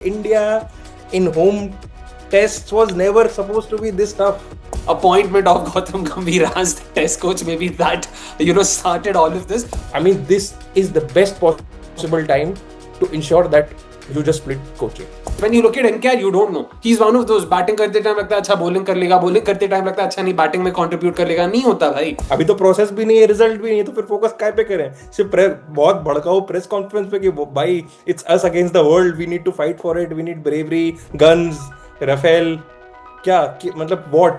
India in home tests was never supposed to be this tough. Appointment of Gautam Gambhir as the test coach, maybe that started all of this. I mean, this is the best possible time to ensure that you just split coaching. When you look at NKR, you don't know. He's one of those batting करते time लगता है अच्छा bowling कर लेगा, bowling करते time लगता है अच्छा नहीं batting में contribute कर लेगा, नहीं होता भाई. अभी तो प्रोसेस भी नहीं है, रिजल्ट भी नहीं है, तो फिर फोकस काय पे करें? सिर्फ बहुत भड़काऊ प्रेस कॉन्फ्रेंस पे कि भाई it's us against the world, we need to fight for it, we need bravery, guns, Rafale, मतलब व्हाट,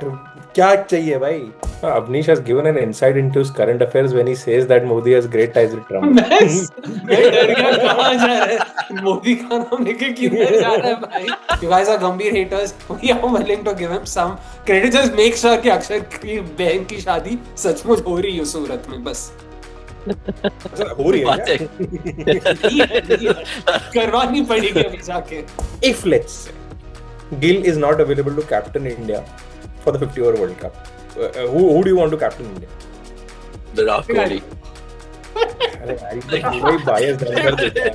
क्या चाहिए भाई? Avnish has given an insight into his current affairs when he says that Modi has great ties with Trump. मैं डर गया कहाँ जा रहा है मोदी का नाम लेके किधर जा रहा है भाई. You guys are Gambhir haters. We are willing to give him some credit. Just make sure कि अक्षर की बहन की शादी सचमुच हो रही है सूरत में बस. हो रही है करवानी पड़ेगी अभी जाके. If let's say Gill is not available to captain India for the 50-over World Cup, who do you want to captain India? Virat Kohli. वही bias कर देता है.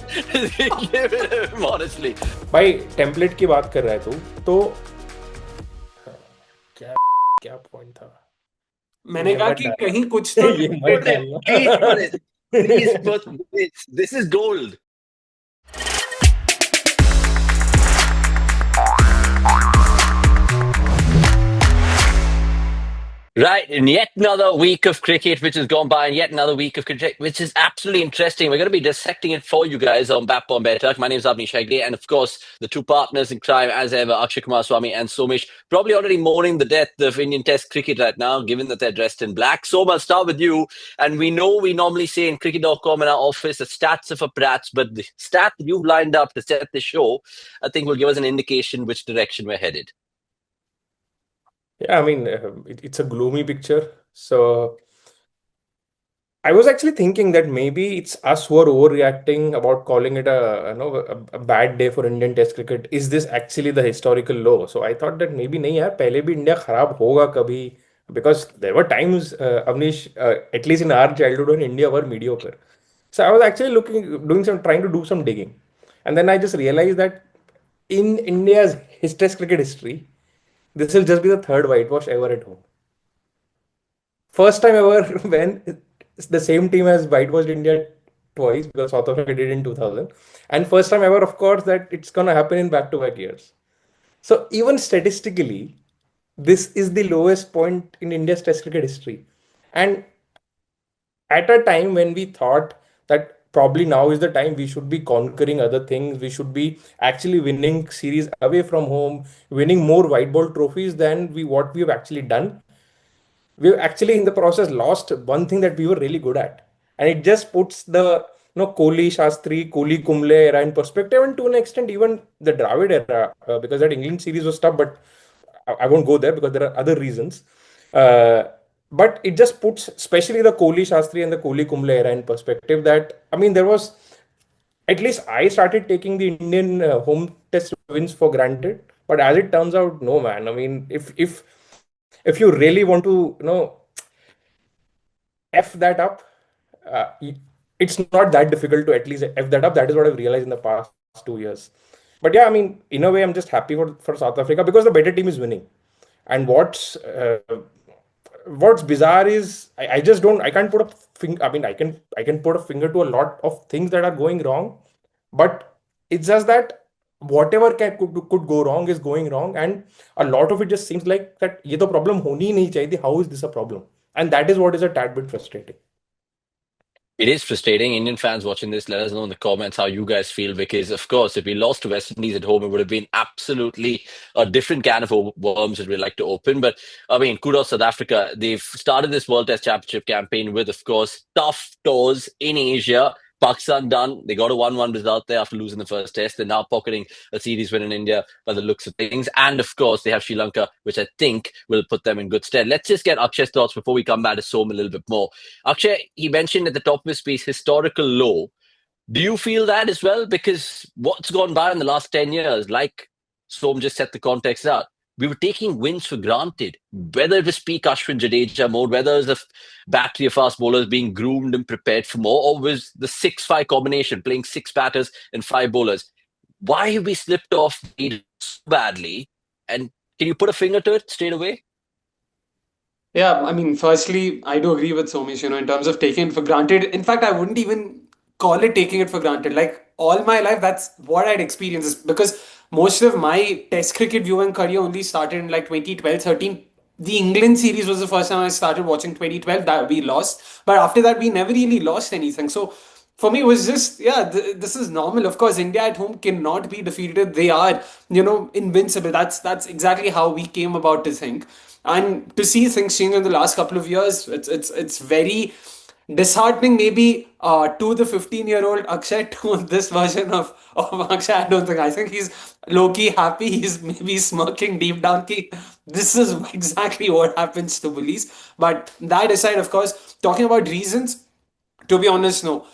Honestly. भाई टेम्पलेट की बात कर रहा है तू, तो क्या पॉइंट था? मैंने कहा कि कहीं कुछ तो ये मत डालना. Please put this is gold. Right, and yet another week of cricket which has gone by, and yet another week of cricket which is absolutely interesting. We're going to be dissecting it for you guys on Bazball Better. My name is Avnish Hegde, and of course, the two partners in crime, as ever, Akshay Kumar Swami and Somesh, probably already mourning the death of Indian Test cricket right now, given that they're dressed in black. So I'll start with you. And we know we normally say in cricket.com in our office that stats are for brats, but the stat that you've lined up to set the show, I think will give us an indication which direction we're headed. Yeah, I mean, it's a gloomy picture. So I was actually thinking that maybe it's us who are overreacting about calling it a bad day for Indian Test cricket. Is this actually the historical low? So I thought that maybe नहीं यार, पहले भी India खराब होगा कभी, because there were times, Avnish, at least in our childhood, when India were mediocre. So I was actually trying to do some digging, and then I just realized that in India's Test cricket history, this will just be the third whitewash ever at home. First time ever when the same team has whitewashed India twice, because South Africa did in 2000. And first time ever, of course, that it's going to happen in back-to-back years. So even statistically, this is the lowest point in India's Test cricket history. And at a time when we thought that probably now is the time we should be conquering other things, we should be actually winning series away from home, winning more white ball trophies than what we have actually done. We've actually in the process lost one thing that we were really good at, and it just puts the Kohli, Shastri, Kohli, Kumble era in perspective, and to an extent even the Dravid era, because that England series was tough, but I won't go there because there are other reasons. But it just puts especially the Kohli, Shastri and the Kohli, Kumble era in perspective. That, I mean, there was, at least I started taking the Indian home test wins for granted, but as it turns out, no, man. I mean, if you really want to f that up, it's not that difficult to at least f that up. That is what I've realized in the past 2 years. But yeah, I mean, in a way, I'm just happy for South Africa because the better team is winning. And what's bizarre is I just don't, I can't put a finger. I mean, I can put a finger to a lot of things that are going wrong, but it's just that whatever could go wrong is going wrong, and a lot of it just seems like that ये तो problem होनी ही नहीं चाहिए थी. How is this a problem? And that is what is a tad bit frustrating. It is frustrating. Indian fans watching this, let us know in the comments how you guys feel, because, of course, if we lost to West Indies at home, it would have been absolutely a different can of worms that we'd like to open. But, I mean, kudos South Africa. They've started this World Test Championship campaign with, of course, tough tours in Asia. Pakistan done. They got a 1-1 result there after losing the first test. They're now pocketing a series win in India by the looks of things. And of course, they have Sri Lanka, which I think will put them in good stead. Let's just get Akshay's thoughts before we come back to Som a little bit more. Akshay, he mentioned at the top of his piece, historical low. Do you feel that as well? Because what's gone by in the last 10 years, like Som just set the context out, we were taking wins for granted, whether it was peak Ashwin Jadeja mode, whether it was the battery of fast bowlers being groomed and prepared for more, or was the 6-5 combination, playing 6 batters and 5 bowlers. why have we slipped off the radar so badly? And can you put a finger to it straight away? Yeah, I mean, firstly, I do agree with Somesh, in terms of taking it for granted. In fact, I wouldn't even call it taking it for granted. Like, all my life, that's what I'd experienced. Because most of my test cricket viewing career only started in like 2012, 13. The England series was the first time I started watching 2012 that we lost. But after that, we never really lost anything. So for me, it was just, yeah, this is normal. Of course, India at home cannot be defeated. They are, invincible. That's exactly how we came about to think. And to see things change in the last couple of years, it's very disheartening. Maybe to the 15-year-old Akshay, to this version of Akshay, I think he's low-key happy. He's maybe smirking deep down. Ki, this is exactly what happens to bullies. But that aside, of course, talking about reasons, to be honest, no.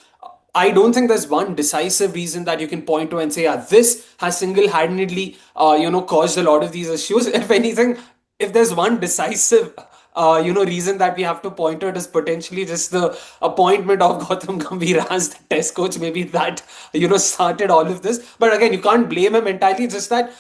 I don't think there's one decisive reason that you can point to and say, yeah, this has single-handedly, caused a lot of these issues. If anything, if there's one decisive, reason that we have to point to, it is potentially just the appointment of Gautam Gambhir as the test coach. Maybe that, started all of this. But again, you can't blame him entirely. Just that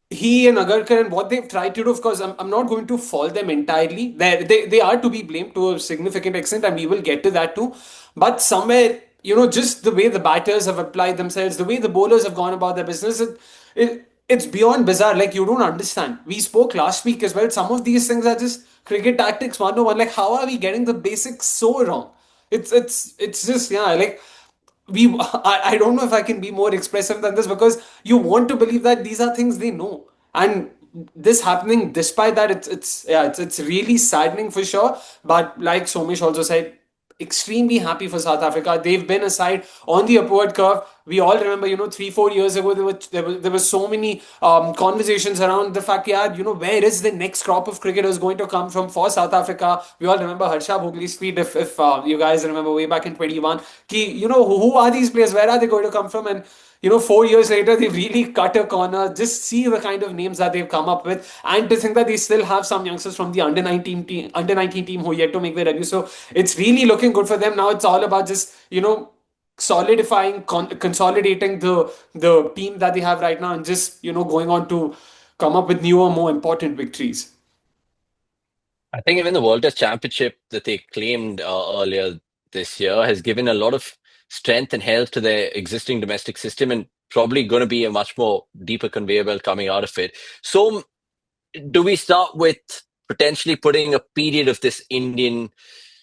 he and Agarkar and what they've tried to do, of course, I'm not going to fault them entirely. They are to be blamed to a significant extent, and we will get to that too. But somewhere, just the way the batters have applied themselves, the way the bowlers have gone about their business, it's beyond bizarre. Like, you don't understand. We spoke last week as well. Some of these things are just cricket tactics 101. Like, how are we getting the basics so wrong? It's just, yeah, like I don't know if I can be more expressive than this, because you want to believe that these are things they know, and this happening despite that, it's really saddening for sure. But like Somesh also said, extremely happy for South Africa. They've been a side on the upward curve. We all remember, 3-4 years ago, there were so many conversations around the fact, yeah, where is the next crop of cricketers going to come from for South Africa? We all remember Harsha Bhogli's tweet, if you guys remember way back in 21, ki, who are these players? Where are they going to come from? And 4 years later, they've really cut a corner. Just see the kind of names that they've come up with, and to think that they still have some youngsters from the under 19 team who are yet to make their debut. So it's really looking good for them. Now it's all about just solidifying, consolidating the team that they have right now, and just going on to come up with newer, more important victories. I think even the World Test Championship that they claimed earlier this year has given a lot of strength and health to their existing domestic system, and probably going to be a much more deeper conveyor belt coming out of it. So, do we start with potentially putting a period of this Indian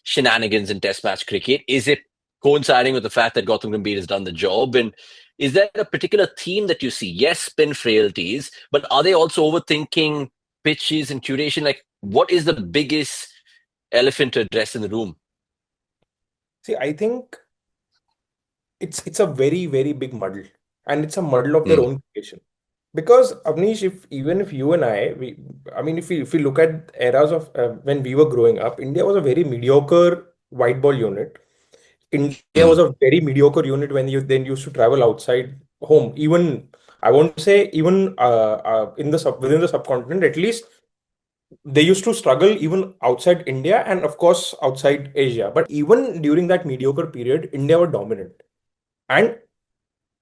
shenanigans in Test match cricket? Is it coinciding with the fact that Gautam Gambhir has done the job? And is there a particular theme that you see? Yes, spin frailties, but are they also overthinking pitches and curation? Like, what is the biggest elephant to address in the room? See, I think it's a very, very big muddle, and it's a muddle of their Mm. own creation. Because Avnish, if even if you and I mean, if we look at eras of when we were growing up, India was a very mediocre white ball unit. India was Mm. a very mediocre unit when you then used to travel outside home. Even I won't say even in the within the subcontinent, at least they used to struggle even outside India and of course outside Asia. But even during that mediocre period, India were dominant. And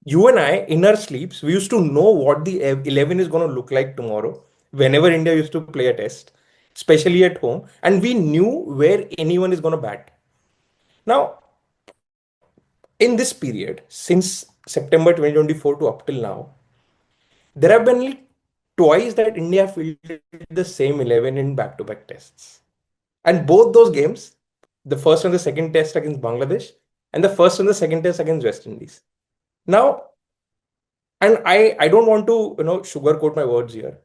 you and I, in our sleeps, we used to know what the 11 is going to look like tomorrow whenever India used to play a test, especially at home. And we knew where anyone is going to bat. Now, in this period, since September 2024 to up till now, there have been only twice that India fielded the same 11 in back to back tests. And both those games, the first and the second test against Bangladesh, and the first and the second test against West Indies. Now, and I don't want to sugarcoat my words here.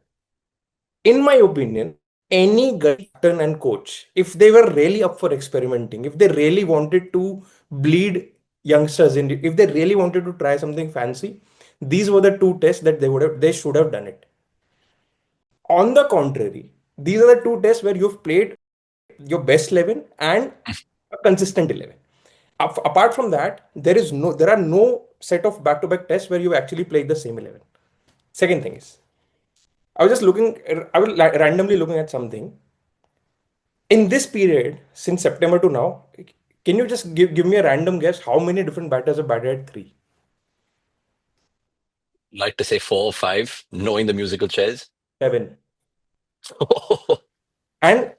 In my opinion, any captain and coach, if they were really up for experimenting, if they really wanted to bleed youngsters in, if they really wanted to try something fancy, these were the two tests that they should have done it. On the contrary, these are the two tests where you've played your best 11 and a consistent 11. Apart from that, there are no set of back-to-back tests where you actually played the same 11. Second thing is, I was just looking, I was randomly looking at something. In this period, since September to now, can you just give me a random guess how many different batters have batted at three? Like to say 4 or 5, knowing the musical chairs. 7. And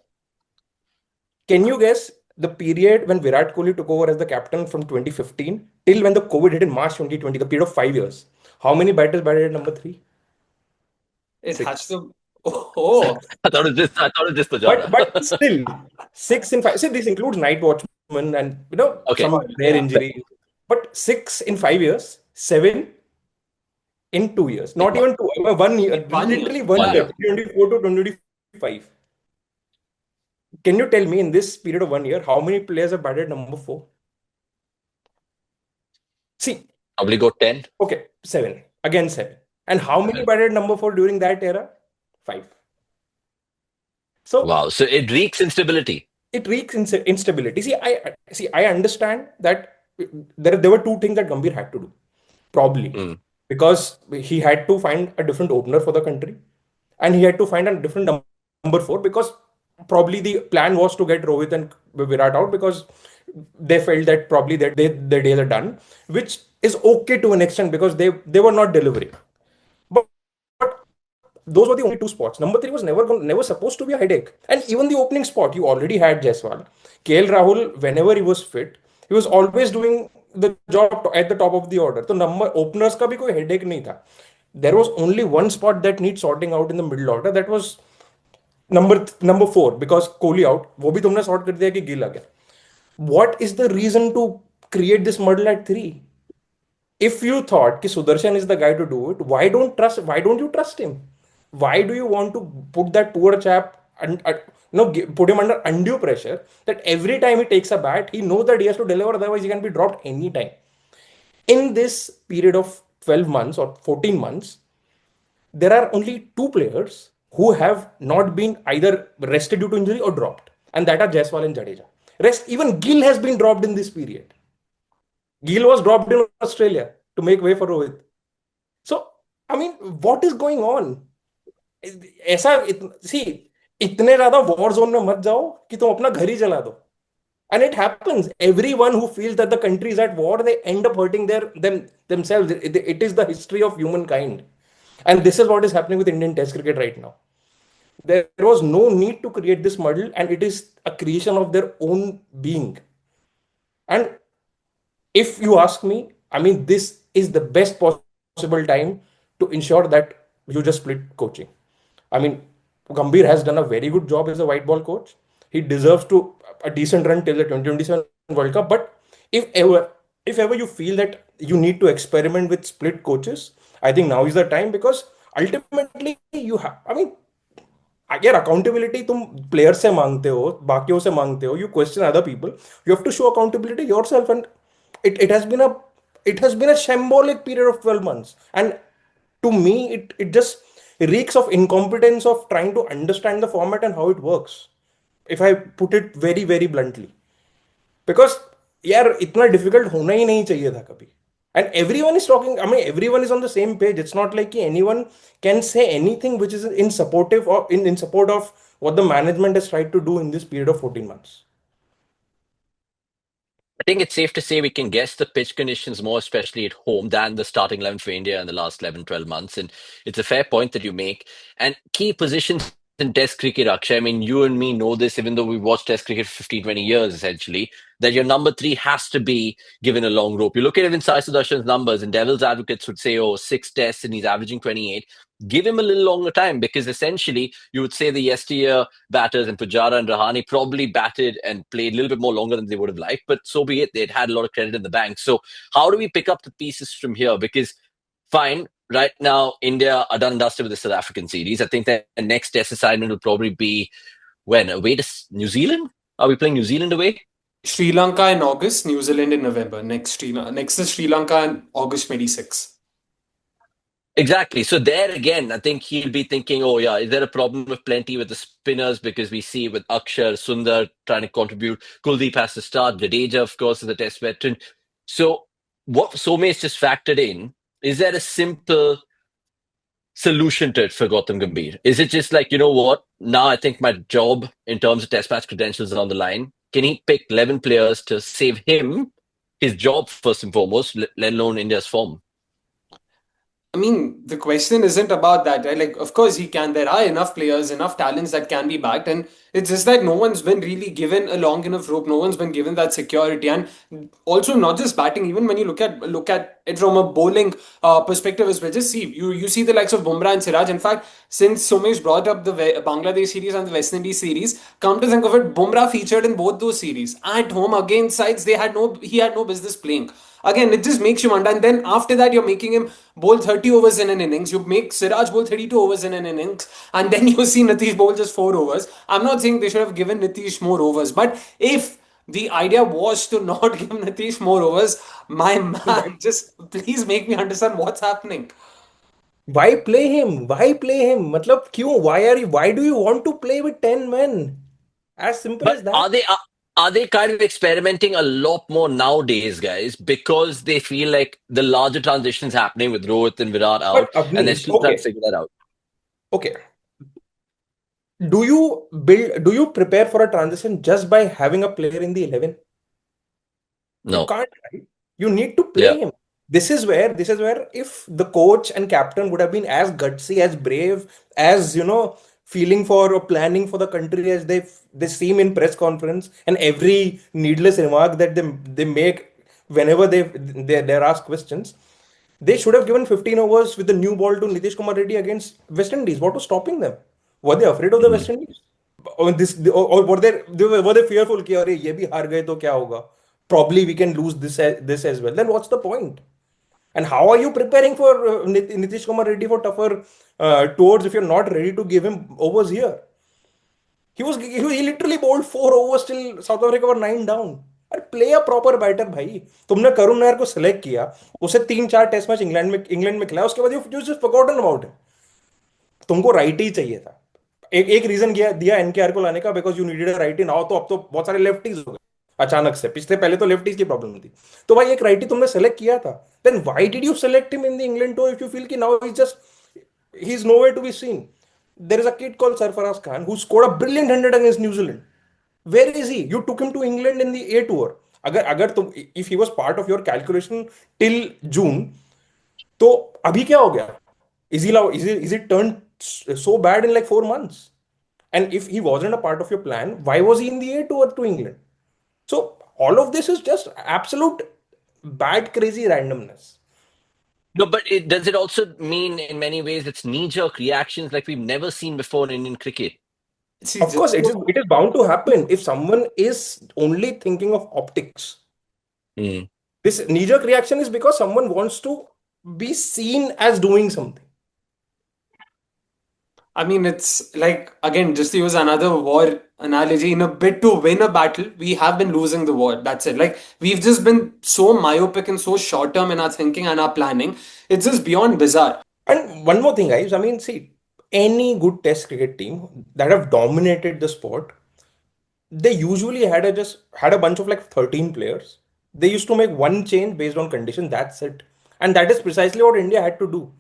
can you guess the period when Virat Kohli took over as the captain from 2015 till when the COVID hit in March 2020, the period of 5 years? How many batters batted at number three? It has 6. to. Oh, I thought it was just But Pujara. but still, 6 in 5. See, this includes night watchman and Okay. some rare yeah. injury. But 6 in 5 years, 7 in 2 years. Not Wow. even two, 1 year, In 1 year. literally one One year, year. Yeah. 2024 to 2025. Can you tell me in this period of 1 year how many players have batted number four? See, Probably go 10. okay, 7. Again, 7. And how many 7. batted number four during that era? 5. So Wow. So it reeks instability. it reeks instability. See, I understand that there were two things that Gambhir had to do, probably, Mm. because he had to find a different opener for the country, and he had to find a different number four because probably the plan was to get Rohit and Virat out because they felt that probably that their days are done, which is okay to an extent because they were not delivering. But those were the only two spots. Number three was never supposed to be a headache. And even the opening spot, you already had Jaiswal. KL Rahul, whenever he was fit, he was always doing the job at the top of the order. So number openers का भी कोई headache नहीं था. There was only one spot that needs sorting out in the middle order. That was number 4 because Kohli out. वो भी तुमने sort कर दिया कि गिल आ गया. What is the reason to create this muddle at 3? If you thought ki Sudarshan is the guy to do it, why don't you trust him? Why do you want to put that poor chap and put him under undue pressure that every time he takes a bat, he knows that he has to deliver, otherwise he can be dropped anytime. In this period of 12 months or 14 months, there are only two players who have not been either rested due to injury or dropped, and that are Jaiswal and Jadeja. Rest, even Gill has been dropped in this period. Gill was dropped in Australia to make way for Rohit. So, I mean, what is going on? ऐसा सी इतने ज्यादा war zone में मत जाओ कि तुम अपना घर ही जला दो. And it happens. Everyone who feels that the country is at war, they end up hurting themselves. It is the history of humankind. And this is what is happening with Indian Test cricket right now. There was no need to create this muddle, and it is a creation of their own being. And if you ask me, I mean, this is the best possible time to ensure that you just split coaching. I mean, Gambhir has done a very good job as a white ball coach. He deserves to a decent run till the 2027 World Cup. But if ever, if ever you feel that you need to experiment with split coaches, I think now is the time because ultimately you have. I mean, यार accountability तुम player से मांगते हो बाकियों से मांगते हो you question other people you have to show accountability yourself and it has been a shambolic period of 12 months, and to me it just reeks of incompetence of trying to understand the format and how it works, if I put it very very bluntly, because यार इतना difficult होना ही नहीं चाहिए था कभी. And everyone is talking, I mean, everyone is on the same page. It's not like anyone can say anything which is in supportive or in support of what the management has tried to do in this period of 14 months. I think it's safe to say we can guess the pitch conditions more, especially at home, than the starting 11 for India in the last 11, 12 months. And it's a fair point that you make. And key positions in Test cricket, Akshay, I mean, you and me know this, even though we've watched Test cricket for 15, 20 years, essentially, that your number 3 has to be given a long rope. You look at even Sai Sudarshan's numbers, and devil's advocates would say, oh, 6 tests and he's averaging 28. Give him a little longer time because essentially you would say the yesteryear batters and Pujara and Rahane probably batted and played a little bit more longer than they would have liked, but so be it. They'd had a lot of credit in the bank. So how do we pick up the pieces from here? Because fine, right now India are done and dusted with the South African series. I think that the next test assignment will probably be when away to New Zealand. Are we playing New Zealand away? Sri Lanka in August, New Zealand in November. Next is Sri Lanka in August 26. Exactly. So there again, I think he'll be thinking, oh yeah, is there a problem with plenty with the spinners? Because we see with Akshar, Sundar trying to contribute. Kuldeep has to start. Jadeja, of course, is a test veteran. So what Somesh just factored in, is there a simple solution to it for Gautam Gambhir? Is it just like, you know what, now I think my job in terms of test match credentials is on the line. Can he pick 11 players to save him, his job first and foremost, let alone India's form? I mean, the question isn't about that, right? Like, of course he can. There are enough players, enough talents that can be backed, and it's just that no one's been really given a long enough rope. No one's been given that security, and also not just batting. Even when you look at it from a bowling perspective as well, just see you see the likes of Bumrah and Siraj. In fact, since Somesh brought up the Bangladesh series and the West Indies series, come to think of it, Bumrah featured in both those series at home against sides he had no business playing. Again, it just makes you wonder. And then after that, you're making him bowl 30 overs in an innings. You make Siraj bowl 32 overs in an innings. And then you see Nitish bowl just 4 overs. I'm not saying they should have given Nitish more overs. But if the idea was to not give Nitish more overs, my Why, man, just please make me understand what's happening. why play him? Why play him? Matlab, क्यों? Why do you want to play with 10 men? As simple But as that. are they kind of experimenting a lot more nowadays, guys, because they feel like the larger transitions happening with Rohit and Virat out, But and they're Avnish, still trying to okay, figure that out? okay. Do you prepare for a transition just by having a player in the 11? You No. can't, right? You need to Yeah. play him. This is where if the coach and captain would have been as gutsy, as brave, as feeling for or planning for the country as they seem in press conference, and every needless remark that they make whenever they're asked questions, they should have given 15 overs with the new ball to Nitish Kumar Reddy against West Indies. What was stopping them? Were they afraid of the Mm. West Indies? Or were they fearful कि अरे ये भी हार गए तो क्या होगा? Probably we can lose this as well. Then what's the point? And how are you preparing for Nitish Kumar Reddy for tougher tours if you're not ready to give him overs here? He literally bowled 4 overs till South Africa were 9 down. अरे play a proper batter भाई. तुमने करुण नायर को select किया, उसे 3-4 test match England में खिलाया, उसके बाद you just forgotten about him. तुमको राइट ही चाहिए था. एक एक रीजन दिया एनकेआर को लाने का, because you needed a righty. Now तो अब तो बहुत सारे लेफ्टीज हो गए अचानक से. पिछले पहले तो लेफ्टीज की प्रॉब्लम थी. तो भाई एक राइटी तुमने सेलेक्ट किया था. Then why did you select him in the England tour if you feel कि now he is nowhere to be seen. There is a kid called Sarfaraz Khan who scored a brilliant 100 against New Zealand. Where is he? You took him to England in the A tour. अगर तुम, if he was part of your calculation till June, तो अभी क्या हो गया? Is it turned so bad in like 4 months? And if he wasn't a part of your plan, why was he in the A tour to England? So all of this is just absolute bad, crazy randomness. No, but does it also mean in many ways it's knee-jerk reactions like we've never seen before in Indian cricket? See, Of just course, it is bound to happen if someone is only thinking of optics. Mm. This knee-jerk reaction is because someone wants to be seen as doing something. I mean, it's like, again, just to use another war analogy, in a bid to win a battle, we have been losing the war. That's it. Like, we've just been so myopic and so short term in our thinking and our planning. It's just beyond bizarre. And one more thing, guys. I mean, see, any good Test cricket team that have dominated the sport, they usually just had a bunch of like 13 players. They used to make one change based on condition. That's it. And that is precisely what India had to do.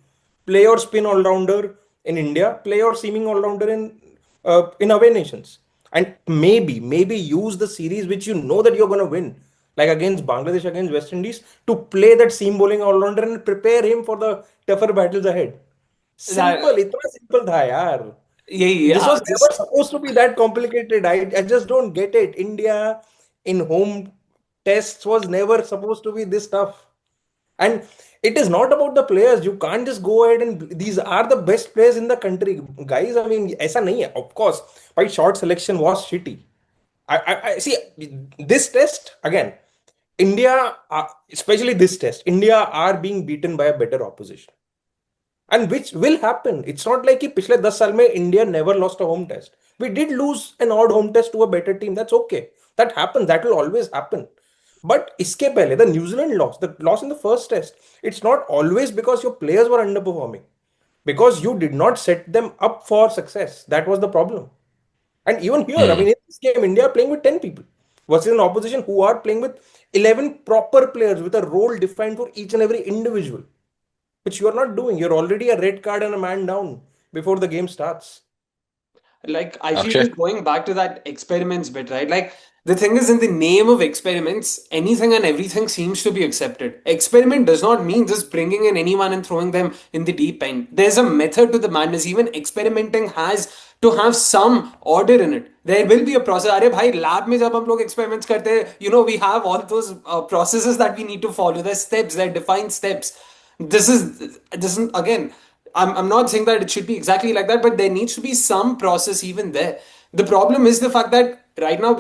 Play your spin all rounder in India, play your seaming all rounder in away nations. And maybe use the series which you know that you're gonna win, like against Bangladesh, against West Indies, to play that seam bowling all rounder and prepare him for the tougher battles ahead. That, Simple, इतना simple था यार. yeah, This yeah, was never just supposed to be that complicated. I just don't get it. India in home tests was never supposed to be this tough. And it is not about the players. You can't just go ahead and these are the best players in the country. Guys, I mean, ऐसा नहीं है. Of course, my short selection was shitty. I see this test again. India, especially this test, India are being beaten by a better opposition. And which will happen. It's not like कि पिछले 10 साल में India never lost a home test. We did lose an odd home test to a better team. That's okay. That happens. That will always happen. But इसके पहले the New Zealand loss, the loss in the first test, it's not always because your players were underperforming. Because you did not set them up for success. That was the problem. And even here, I Mm. mean, in this game, India are playing with 10 people versus an opposition who are playing with 11 proper players with a role defined for each and every individual, which you are not doing. You're already a red card and a man down before the game starts. like, I feel Akshay? like going back to that experiments bit, right? Like, The thing is, in the name of experiments, anything and everything seems to be accepted. Experiment does not mean just bringing in anyone and throwing them in the deep end. There's a method to the madness. Even experimenting has to have some order in it. There will be a process. अरे भाई lab में जब हम लोग experiments करते हैं, we have all those processes that we need to follow. There's steps, there are defined steps. This is again. I'm not saying that it should be exactly like that, but there needs to be some process even there. The problem is the fact that right now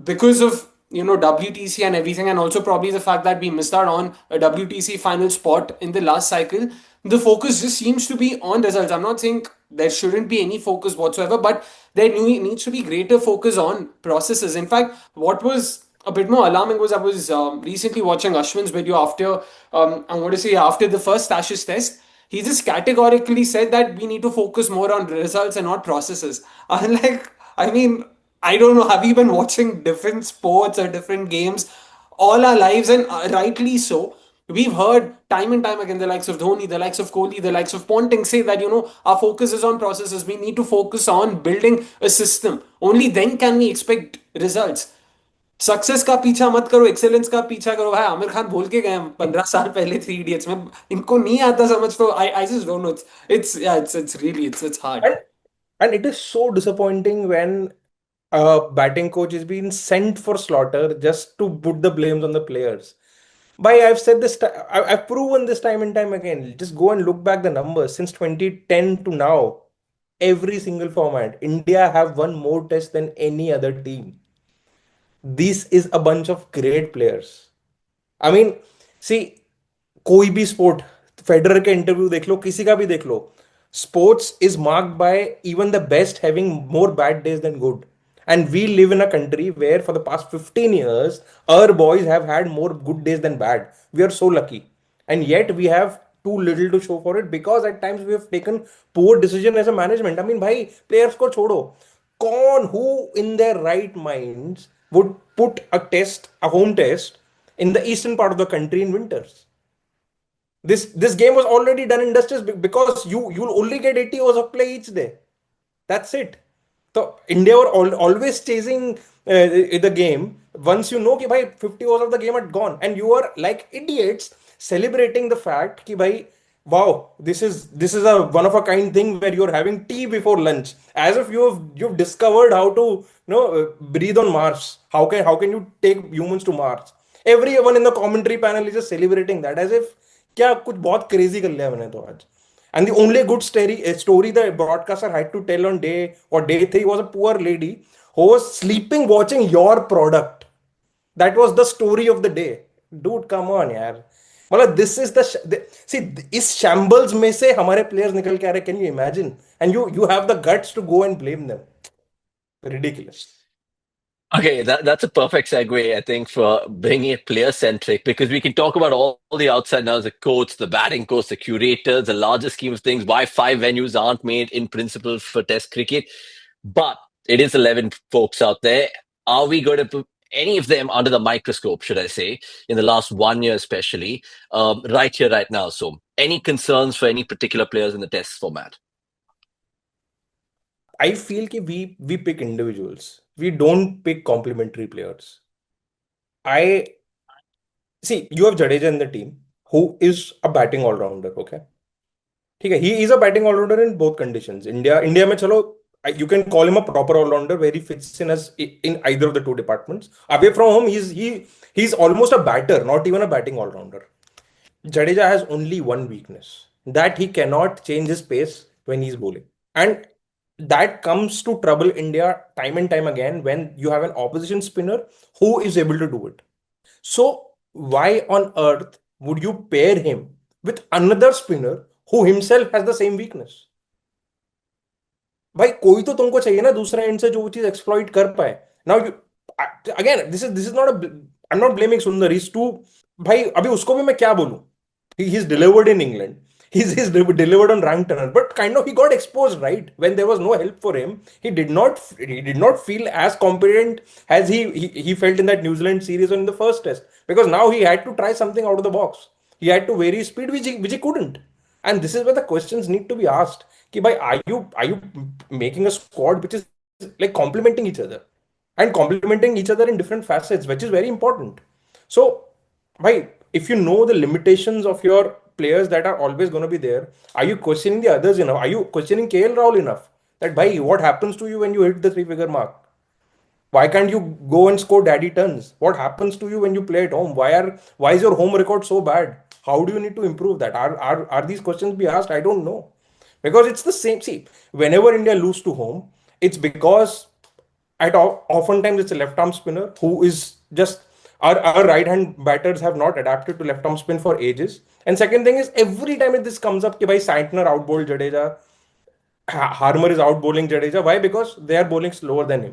because of WTC and everything, and also probably the fact that we missed out on a WTC final spot in the last cycle, the focus just seems to be on results. I'm not saying there shouldn't be any focus whatsoever, but there needs to be greater focus on processes. In fact, what was a bit more alarming was I was recently watching Ashwin's video after, I'm going to say, after the first Ashes test. He just categorically said that we need to focus more on results and not processes. I'm like, I mean, I don't know, have we been watching different sports or different games all our lives? And rightly so. We've heard time and time again the likes of Dhoni, the likes of Kohli, the likes of Ponting say that, our focus is on processes. We need to focus on building a system. Only then can we expect results. Success का पीछा मत करो, excellence का पीछा करो। भाई आमिर खान बोल के गए 15 साल पहले थ्री इडियट्स में। इनको नहीं आता समझ, तो I just don't know. It's really it's hard. And and it is so disappointing when a batting coach is being sent for slaughter just to put the blames on the players. By I've said this, I've proven this time and time again. Just go and look back the numbers since 2010 to now. Every single format, India have won more tests than any other team. This is a bunch of great players. I mean see कोई भी sport, Federer के interview देख लो, किसी का भी देख लो, sports is marked by even the best having more bad days than good. And we live in a country where for the past 15 years our boys have had more good days than bad. We are so lucky, and yet we have too little to show for it because at times we have taken poor decision as a management. I mean, bhai, players ko chodo, कौन who in their right minds would put a home test in the eastern part of the country in winters? This game was already done in dusters because you'll only get 80 hours of play each day. That's it. So India were always chasing the game. Once you know कि भाई 50 hours of the game had gone, and you are like idiots celebrating the fact कि भाई wow, this is a one of a kind thing where you're having tea before lunch, as if you've discovered how to breathe on Mars. How can you take humans to Mars? Everyone in the commentary panel is just celebrating that as if क्या कुछ बहुत crazy कर लिया मैंने तो आज. And the only good story the broadcaster had to tell on day 3 was a poor lady who was sleeping watching your product. That was the story of the day. Dude, come on, यार. मतलब this is see, इस shambles में से हमारे players निकल के आ रहे. Can you imagine? And you have the guts to go and blame them. Ridiculous. Okay, that's a perfect segue, I think, for bringing it player centric, because we can talk about all the outside now, the coach, the batting coach, the curators, the larger scheme of things, why 5 venues aren't made in principle for Test cricket. But it is 11 folks out there. Are we going to put any of them under the microscope, should I say, in the last 1 year especially, right here, right now? So, any concerns for any particular players in the Test format? I feel कि we pick individuals. We don't pick complementary players. I see you have Jadeja in the team who is a batting all-rounder, okay? ठीक है, he is a batting all-rounder in both conditions. India में चलो, you can call him a proper all-rounder where he fits in as in either of the two departments. Away from home, he's almost a batter, not even a batting all-rounder. Jadeja has only one weakness, that he cannot change his pace when he's bowling. And that comes to trouble India time and time again when you have an opposition spinner who is able to do it. So, why on earth would you pair him with another spinner who himself has the same weakness? भाई कोई तो तुमको चाहिए ना दूसरा and से जो वो चीज एक्सप्लॉइट कर पाए. Now you again this is not I am not blaming सुंदर, इज टू. भाई अभी उसको भी मैं क्या बोलूं? He's delivered in England. He's delivered on rank turner, but kind of he got exposed, right? When there was no help for him, he did not feel as competent as he felt in that New Zealand series or in the first test, because now he had to try something out of the box. He had to vary his speed, which he couldn't. And this is where the questions need to be asked. Ki bhai, are you making a squad which is like complementing each other? and complementing each other in different facets, which is very important. So, why, if you know the limitations of your players that are always going to be there, are you questioning the others enough? Are you questioning KL Rahul enough? That, bhai, what happens to you when you hit the three-figure mark? Why can't you go and score daddy tons? What happens to you when you play at home? Why is your home record so bad? How do you need to improve that? Are these questions be asked? I don't know. Because it's the same. See, whenever India lose to home, it's because oftentimes it's a left arm spinner who is just our right hand batters have not adapted to left arm spin for ages. And second thing is every time this comes up, कि भाई Santner outbowled Jadeja, Harmer is out bowling Jadeja, why because they are bowling slower than him.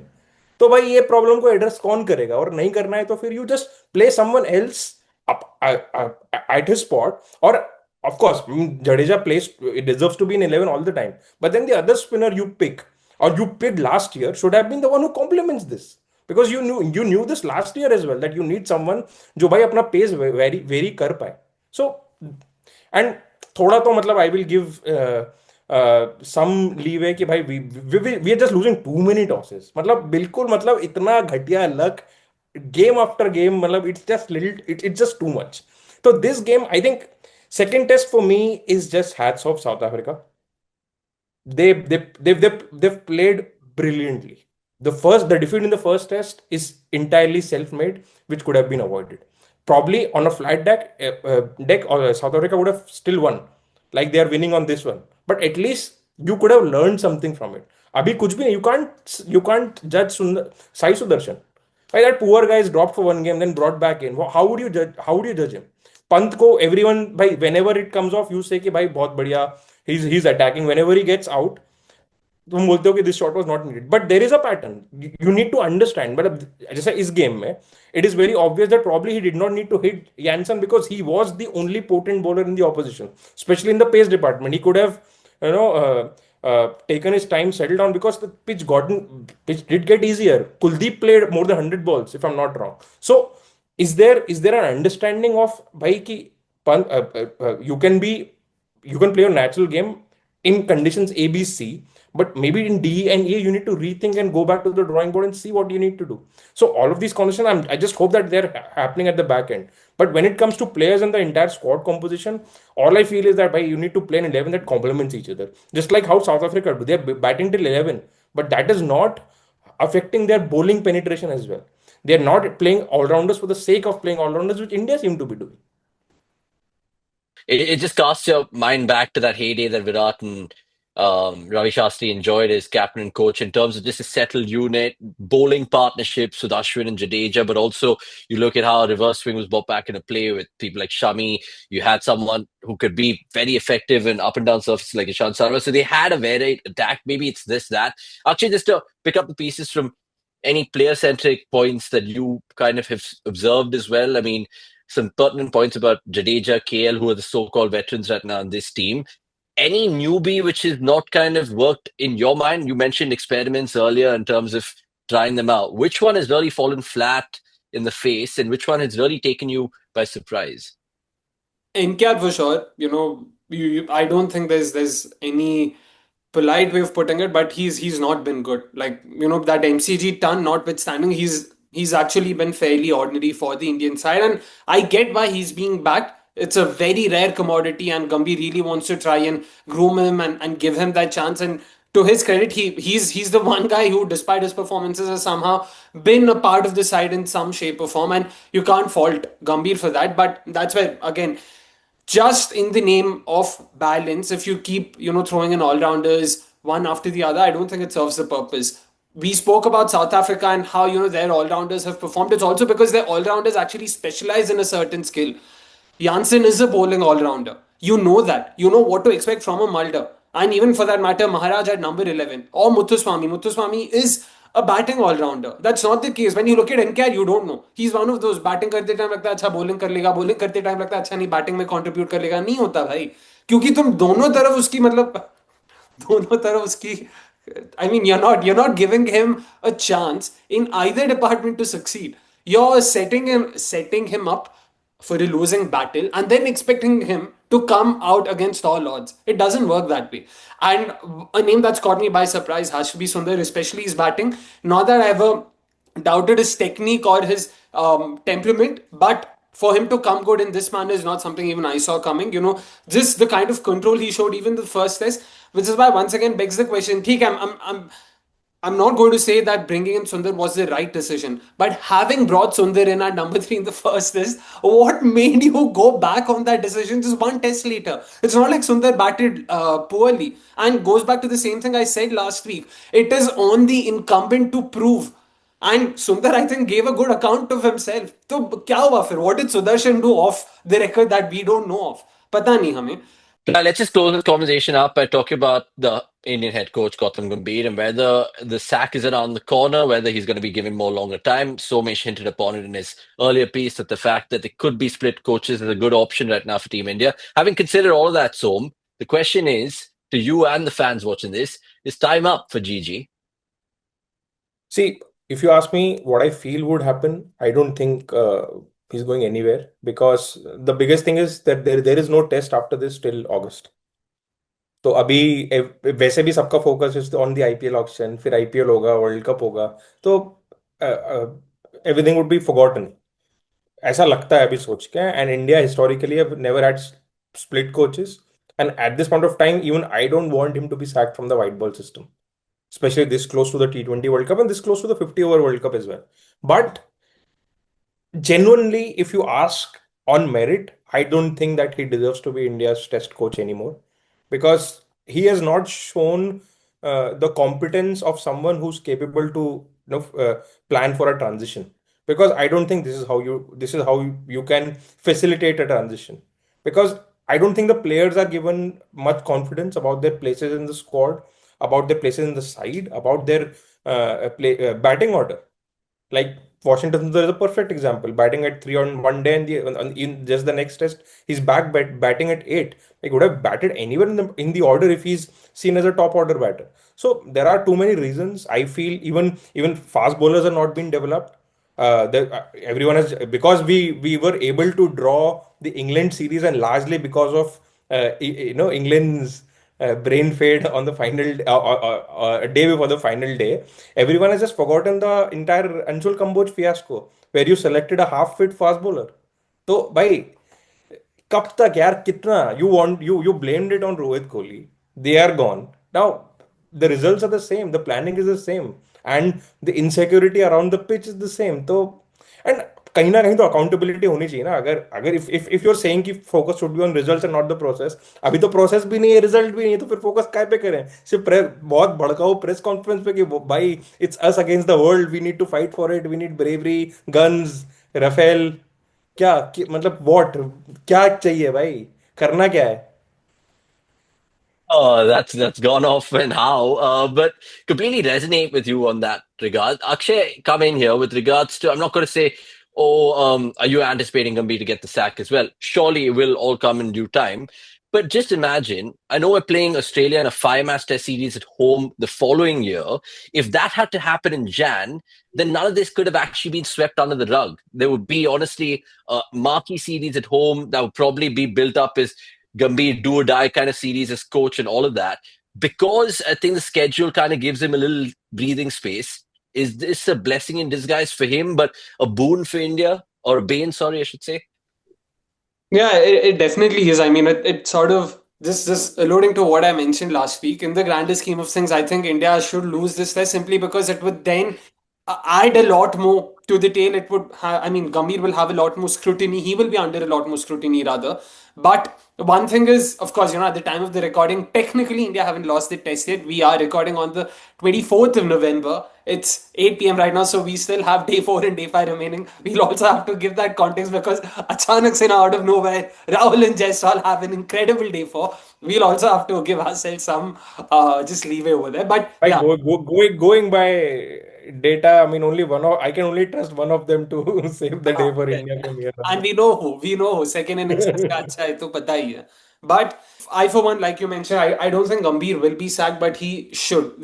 तो भाई ये problem को address कौन करेगा? और नहीं करना है तो फिर you just play someone else at his spot. Or of course, Jadeja plays, it deserves to be in 11 all the time, but then the other spinner you pick or you picked last year should have been the one who complements this, because you knew this last year as well, that you need someone जो भाई अपना pace very very कर पाए. So and थोड़ा तो मतलब I will give some leeway कि भाई we are just losing too many tosses. मतलब बिल्कुल, मतलब इतना घटिया लक गेम आफ्टर गेम, मतलब it's just little, it's just too much. तो this game I think second test for me is just hats off South Africa. They've played brilliantly. The defeat in the first test is entirely self-made, which could have been avoided. Probably on a flat deck, or South Africa would have still won, like they are winning on this one. But at least you could have learned something from it. Abhi kuch bhi nahi. You can't judge Sai Sudarshan. Like, that poor guy is dropped for one game, then brought back in. How would you judge? How would you judge him? Pant ko everyone, भाई, whenever it comes off, you say कि भाई बहुत बढ़िया, he's attacking. Whenever he gets out, तुम बोलते हो कि this shot was not needed. But there is a pattern. You need to understand. But जैसे इस game में, it is very obvious that probably he did not need to hit Jansen because he was the only potent bowler in the opposition, especially in the pace department. He could have, taken his time, settled down, because the pitch did get easier. Kuldeep played more than 100 balls, if I'm not wrong. So is there an understanding of bhai ki you can play your natural game in conditions A, B, C, but maybe in D and E you need to rethink and go back to the drawing board and see what you need to do. So all of these conversations, I just hope that they're happening at the back end. But when it comes to players and the entire squad composition, all I feel is that you need to play an 11 that complements each other. Just like how South Africa do. They're batting till 11, but that is not affecting their bowling penetration as well. They're not playing all-rounders for the sake of playing all-rounders, which India seem to be doing. It just casts your mind back to that heyday that Virat and Ravi Shastri enjoyed as captain and coach, in terms of just a settled unit, bowling partnerships with Ashwin and Jadeja, but also you look at how reverse swing was brought back into play with people like Shami. You had someone who could be very effective in up and down surfaces like Ishant Sharma. So they had a varied attack. Maybe it's this, that. Actually, just to pick up the pieces from any player-centric points that you kind of have observed as well. I mean, some pertinent points about Jadeja, KL, who are the so-called veterans right now on this team. Any newbie which is not kind of worked in your mind? You mentioned experiments earlier in terms of trying them out. Which one has really fallen flat in the face, and which one has really taken you by surprise? Inkyat for sure. I don't think there's any polite way of putting it, but he's not been good. Like, that MCG ton notwithstanding, he's actually been fairly ordinary for the Indian side, and I get why he's being backed. It's a very rare commodity, and Gambhir really wants to try and groom him and give him that chance. And to his credit, he's the one guy who, despite his performances, has somehow been a part of the side in some shape or form, and you can't fault Gambhir for that. But that's where, again, just in the name of balance, if you keep throwing in all-rounders one after the other, I don't think it serves the purpose. We spoke about South Africa and how their all-rounders have performed. It's also because their all-rounders actually specialize in a certain skill. Janssen is a bowling all-rounder. You know that. You know what to expect from a Mulder. And even for that matter, Maharaj at number 11 or Muthuswamy. Muthuswamy is a batting all-rounder. That's not the case. When you look at NKR, you don't know. He's one of those batting करते time लगता है अच्छा bowling कर लेगा, bowling करते time लगता है अच्छा नहीं batting में contribute कर लेगा. नहीं होता भाई, क्योंकि तुम दोनों तरफ उसकी मतलब दोनों तरफ उसकी I mean, you're not giving him a chance in either department to succeed. You're setting him up for a losing battle and then expecting him to come out against all odds. It doesn't work that way. And a name that's caught me by surprise, Harshvi Sundar, especially his batting. Not that I ever doubted his technique or his temperament, but for him to come good in this manner is not something even I saw coming. Just the kind of control he showed even the first test, which is why once again begs the question. ठीक है, I'm not going to say that bringing in Sundar was the right decision, but having brought Sundar in at number three in the first test, what made you go back on that decision just one test later? It's not like Sundar batted poorly, and goes back to the same thing I said last week. It is on the incumbent to prove. And Sundar, I think, gave a good account of himself. तो क्या हुआ फिर? What did Sudarshan do off the record that we don't know of? पता नहीं हमें. Now, let's just close this conversation up by talking about the Indian head coach, Gautam Gambhir, and whether the sack is around the corner, whether he's going to be given more longer time. Somesh hinted upon it in his earlier piece that the fact that there could be split coaches is a good option right now for Team India. Having considered all of that, Som, the question is, to you and the fans watching this, is time up for Gigi? See, if you ask me what I feel would happen, I don't think he's going anywhere, because the biggest thing is that there is no test after this till August. तो अभी वैसे भी सबका focus is on the IPL auction, फिर IPL होगा, world cup होगा, तो everything would be forgotten, ऐसा लगता है अभी सोच के. And India historically have never had split coaches, and at this point of time even I don't want him to be sacked from the white ball system, especially this close to the T20 World Cup and this close to the 50 over World Cup as well. But genuinely, if you ask on merit, I don't think that he deserves to be India's test coach anymore, because he has not shown the competence of someone who's capable to plan for a transition. Because I don't think this is how you can facilitate a transition. Because I don't think the players are given much confidence about their places in the squad, about their places in the side, about their batting order. Like Washington, there is a perfect example. Batting at three on one day, and in just the next test, he's back batting at eight. He would have batted anywhere in the order if he's seen as a top order batter. So there are too many reasons. I feel even fast bowlers are not being developed. Everyone has, because we were able to draw the England series, and largely because of England's brain fade on the final a day before the final day. Everyone has just forgotten the entire Anshul Kamboj fiasco, where you selected a half fit fast bowler. तो भाई कब तक यार, कितना you blamed it on Rohit Kohli. They are gone now. The results are the same, the planning is the same, and the insecurity around the pitch is the same. तो and कहीं ना कहीं तो अकाउंटेबिलिटी होनी चाहिए ना. अगर अगर इफ यूर सेइंग कि focus should be on results and not the process, अभी तो प्रोसेस भी नहीं है, रिजल्ट भी नहीं है, तो फिर फोकस काय पे करें? सिर्फ बहुत भड़काऊ प्रेस कॉन्फ्रेंस पे कि भाई it's us against the world, we need to fight for it, we need bravery, guns, Rafale. मतलब व्हाट, क्या चाहिए भाई, करना क्या है? Oh, that's gone off and how, but completely resonate with you on that regard. Akshay, come in here with regards to. I'm not going to say, are you anticipating Gambhir to get the sack as well? Surely it will all come in due time. But just imagine, I know we're playing Australia in a five-match test series at home the following year. If that had to happen in Jan, then none of this could have actually been swept under the rug. There would be, honestly, a marquee series at home that would probably be built up as Gambhir do or die kind of series as coach and all of that. Because I think the schedule kind of gives him a little breathing space. Is this a blessing in disguise for him, but a boon for India? Or a bane, sorry, I should say? Yeah, it definitely is. I mean, it sort of just alluding to what I mentioned last week. In the grander scheme of things, I think India should lose this test simply because it would then add a lot more to the tail. It would I mean, Gambhir will have a lot more scrutiny. He will be under a lot more scrutiny rather. But one thing is, of course, at the time of the recording, technically India haven't lost the test yet. We are recording on the 24th of November. It's 8 p.m. right now, so we still have day 4 and day 5 remaining. We'll also have to give that context because achanak se na out of nowhere, Rahul and Jaiswal have an incredible day 4. We'll also have to give ourselves some just leeway over there. But By yeah, going by data, I mean, I can only trust one of them to save the day for India from here and on. we know who second innings का अच्छा है तो पता ही है. But I for one, like you mentioned, I don't think Gambhir will be sacked, but he should.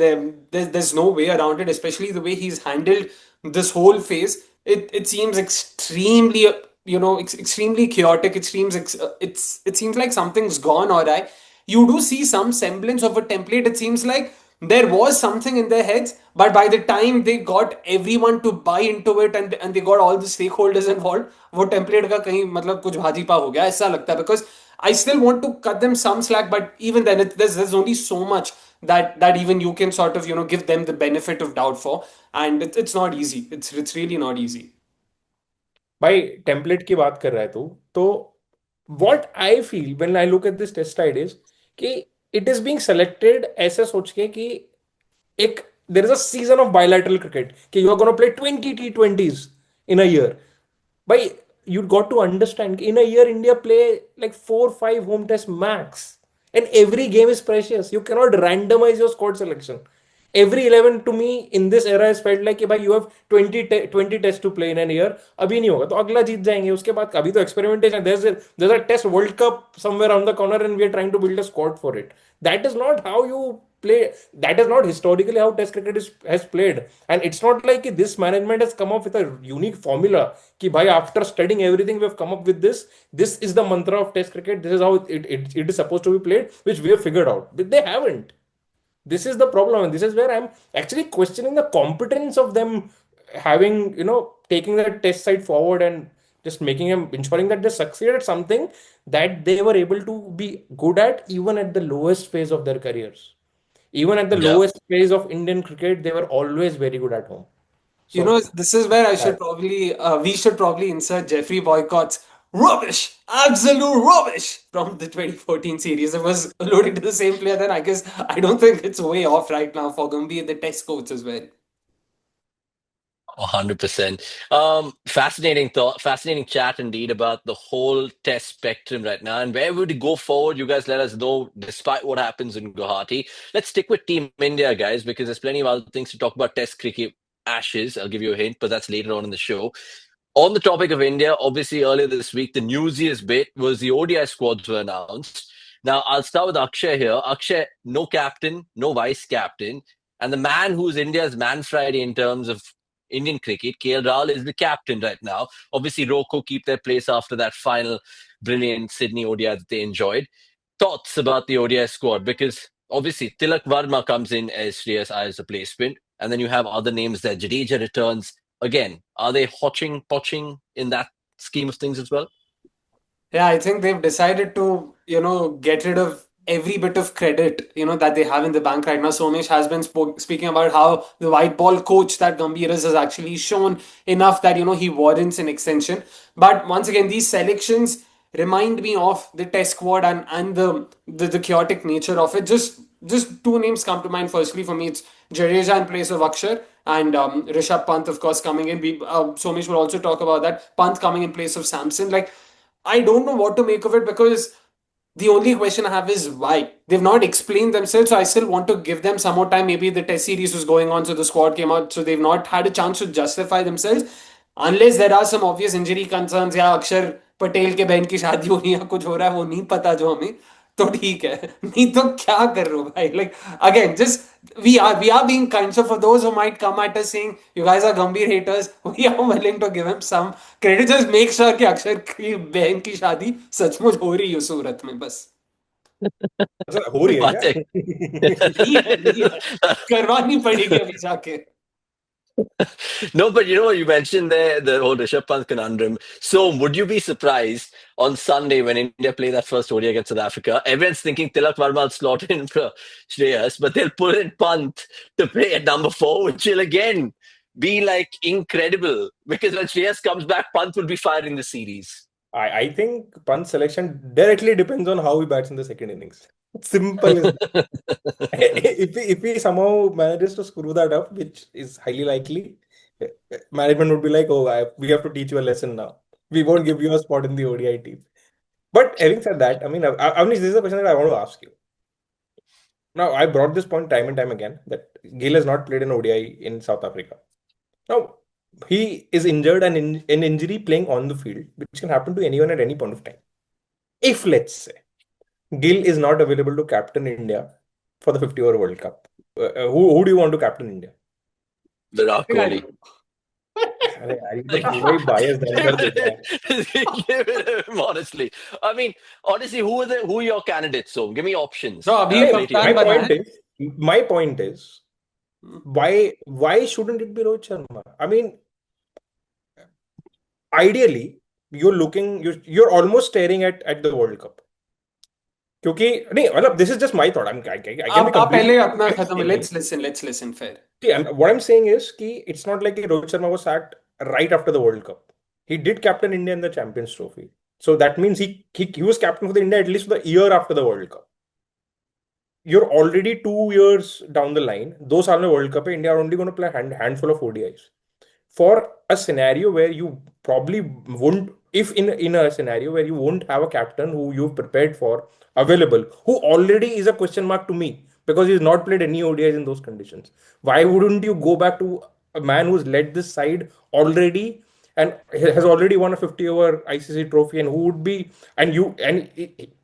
There's no way around it, especially the way he's handled this whole phase. It seems extremely extremely chaotic. It seems like something's gone awry. You do see some semblance of a template. It seems like there was something in their heads, but by the time they got everyone to buy into it and they got all the stakeholders involved, वो template का कहीं मतलब कुछ भाजी पा हो गया ऐसा लगता है, because I still want to cut them some slack, but even then there's only so much that even you can sort of give them the benefit of doubt for, and it's not easy. It's really not easy. भाई template की बात कर रहा है तू, तो what I feel when I look at this test ideas कि it is being selected ऐसे सोच के कि एक there is a season of bilateral cricket कि you are gonna play 20 T20s in a year. By you got to understand in a year India play like 4 5 home tests max, and every game is precious. You cannot randomize your squad selection. Every 11 to me in this era has felt like कि भाई you have 20 tests to play in an year. अभी नहीं होगा तो अगला जीत जाएंगे, उसके बाद अभी तो experimentation. There's a test World Cup somewhere around the corner and we are trying to build a squad for it. That is not how you play. That is not historically how test cricket has played, and it's not like this management has come up with a unique formula कि भाई after studying everything we have come up with this is the mantra of test cricket, this is how it is supposed to be played, which we have figured out, but they haven't. This is the problem, and this is where I'm actually questioning the competence of them having, taking that test side forward and just making them, ensuring that they succeed at something that they were able to be good at even at the lowest phase of their careers. Even at the Yeah. lowest phase of Indian cricket, they were always very good at home. So, This is where uh, we should probably insert Jeffrey Boycott's rubbish, absolute rubbish from the 2014 series. It was alluding to the same player then. I guess I don't think it's way off right now for Gumby, the test coach as well. 100%. Fascinating thought, fascinating chat indeed about the whole test spectrum right now. And where would it go forward? You guys let us know, despite what happens in Guwahati. Let's stick with Team India, guys, because there's plenty of other things to talk about test cricket ashes. I'll give you a hint, but that's later on in the show. On the topic of India, obviously earlier this week, the newsiest bit was the ODI squads were announced. Now, I'll start with Akshay here. Akshay, no captain, no vice captain. And the man who's India's man Friday in terms of Indian cricket, KL Rahul, is the captain right now. Obviously, Roko keep their place after that final brilliant Sydney ODI that they enjoyed. Thoughts about the ODI squad? Because obviously, Tilak Varma comes in as Shreyas Iyer's replacement. And then you have other names there. Jadeja returns. Again, are they poaching in that scheme of things as well? Yeah, I think they've decided to, get rid of every bit of credit, that they have in the bank right now. Somesh has been speaking about how the white ball coach that Gambhir is has actually shown enough that, he warrants an extension. But once again, these selections remind me of the test squad and the chaotic nature of it. Just two names come to mind. Firstly, for me, it's Jadeja in place of Akshar and Rishabh Pant, of course, coming in. Somesh will also talk about that. Pant coming in place of Samson. Like, I don't know what to make of it, because the only question I have is why. They've not explained themselves, so I still want to give them some more time. Maybe the test series was going on, so the squad came out, so they've not had a chance to justify themselves. Unless there are some obvious injury concerns, या अक्षर पटेल के बहन की शादी होनी या कुछ हो रहा है, वो नहीं पता जो हमें, तो ठीक है. नहीं तो क्या कर रहे हो भाई? Like, again, just we are being kind. So for those who might come at us saying you guys are Gambhir haters, we are willing to give him some credit. Just make sure कि अक्षर की बहन की शादी सचमुच हो रही हो सूरत में बस. अच्छा, हो रही है One क्या? sec. नहीं है. करवानी पड़ेगी अभी जाके. No, but you know what you mentioned there, the whole Rishabh Pant conundrum. So, would you be surprised on Sunday when India play that first ODI against South Africa? Everyone's thinking Tilak Varma will slot in for Shreyas, but they'll pull in Pant to play at number 4, which will again be like incredible because when Shreyas comes back, Pant will be firing the series. I think Pant's selection directly depends on how he bats in the second innings. Simple as if he somehow manages to screw that up, which is highly likely, management would be like, "Oh, we have to teach you a lesson now. We won't give you a spot in the ODI team." But having said that, I mean, Avnish, this is a question that I want to ask you. Now, I brought this point time and time again that Gill has not played an ODI in South Africa. Now, he is injured and an injury playing on the field, which can happen to anyone at any point of time. If, let's say, Gill is not available to captain India for the 50 over World Cup, who do you want to captain India? Virat Kohli. अरे यार ये तो पूरा ही bias done कर देता है. Honestly, I mean, honestly, who are your candidates? So, give me options. So अभी Hey, कप्तान my बना point है. is, my point is, why shouldn't it be Rohit Sharma? I mean, ideally, you're almost staring at the World Cup. क्योंकि नहीं मतलब this is just my thought. I can be आप completely पहले wrong. अपना I'm खत्म, saying, let's listen फिर. see, what I'm saying is कि it's not like Rohit Sharma was sacked right after the World Cup. He did captain India in the Champions Trophy. So that means he was captain for the India at least for the year after the World Cup. You're already 2 years down the line. 2 साल में World Cup है. India are only going to play a handful of ODIs. For a scenario where you probably won't, if in a scenario where you won't have a captain who you've prepared for available, who already is a question mark to me because he's not played any ODIs in those conditions, why wouldn't you go back to a man who's led this side already and has already won a 50 over ICC trophy, and who would be, and you and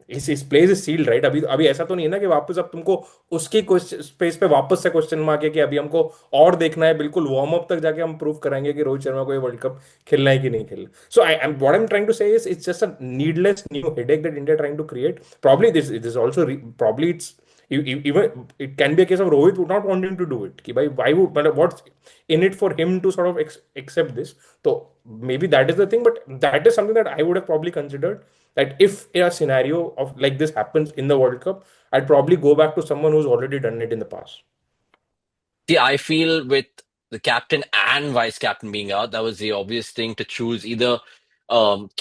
his place is sealed, right? अभी अभी ऐसा तो नहीं है ना कि वापस अब तुमको उसकी स्पेस पे वापस से क्वेश्चन मार्क है कि अभी हमको और देखना है, बिल्कुल वार्म अप तक जाके हम प्रूव कराएंगे कि रोहित शर्मा को ये वर्ल्ड कप खेलना है कि नहीं खेलना. So I am what I am trying to say is it's just a needless new headache that India trying to create. Probably this also probably it's even it can be a case of Rohit would not wanting to do it. कि भाई why would, मतलब what's in it for him to sort of accept this? So maybe that is the thing, but that is something that I would have probably considered, that if a scenario of like this happens in the World Cup, I'd probably go back to someone who's already done it in the past. See, I feel with the captain and vice captain being out, that was the obvious thing to choose either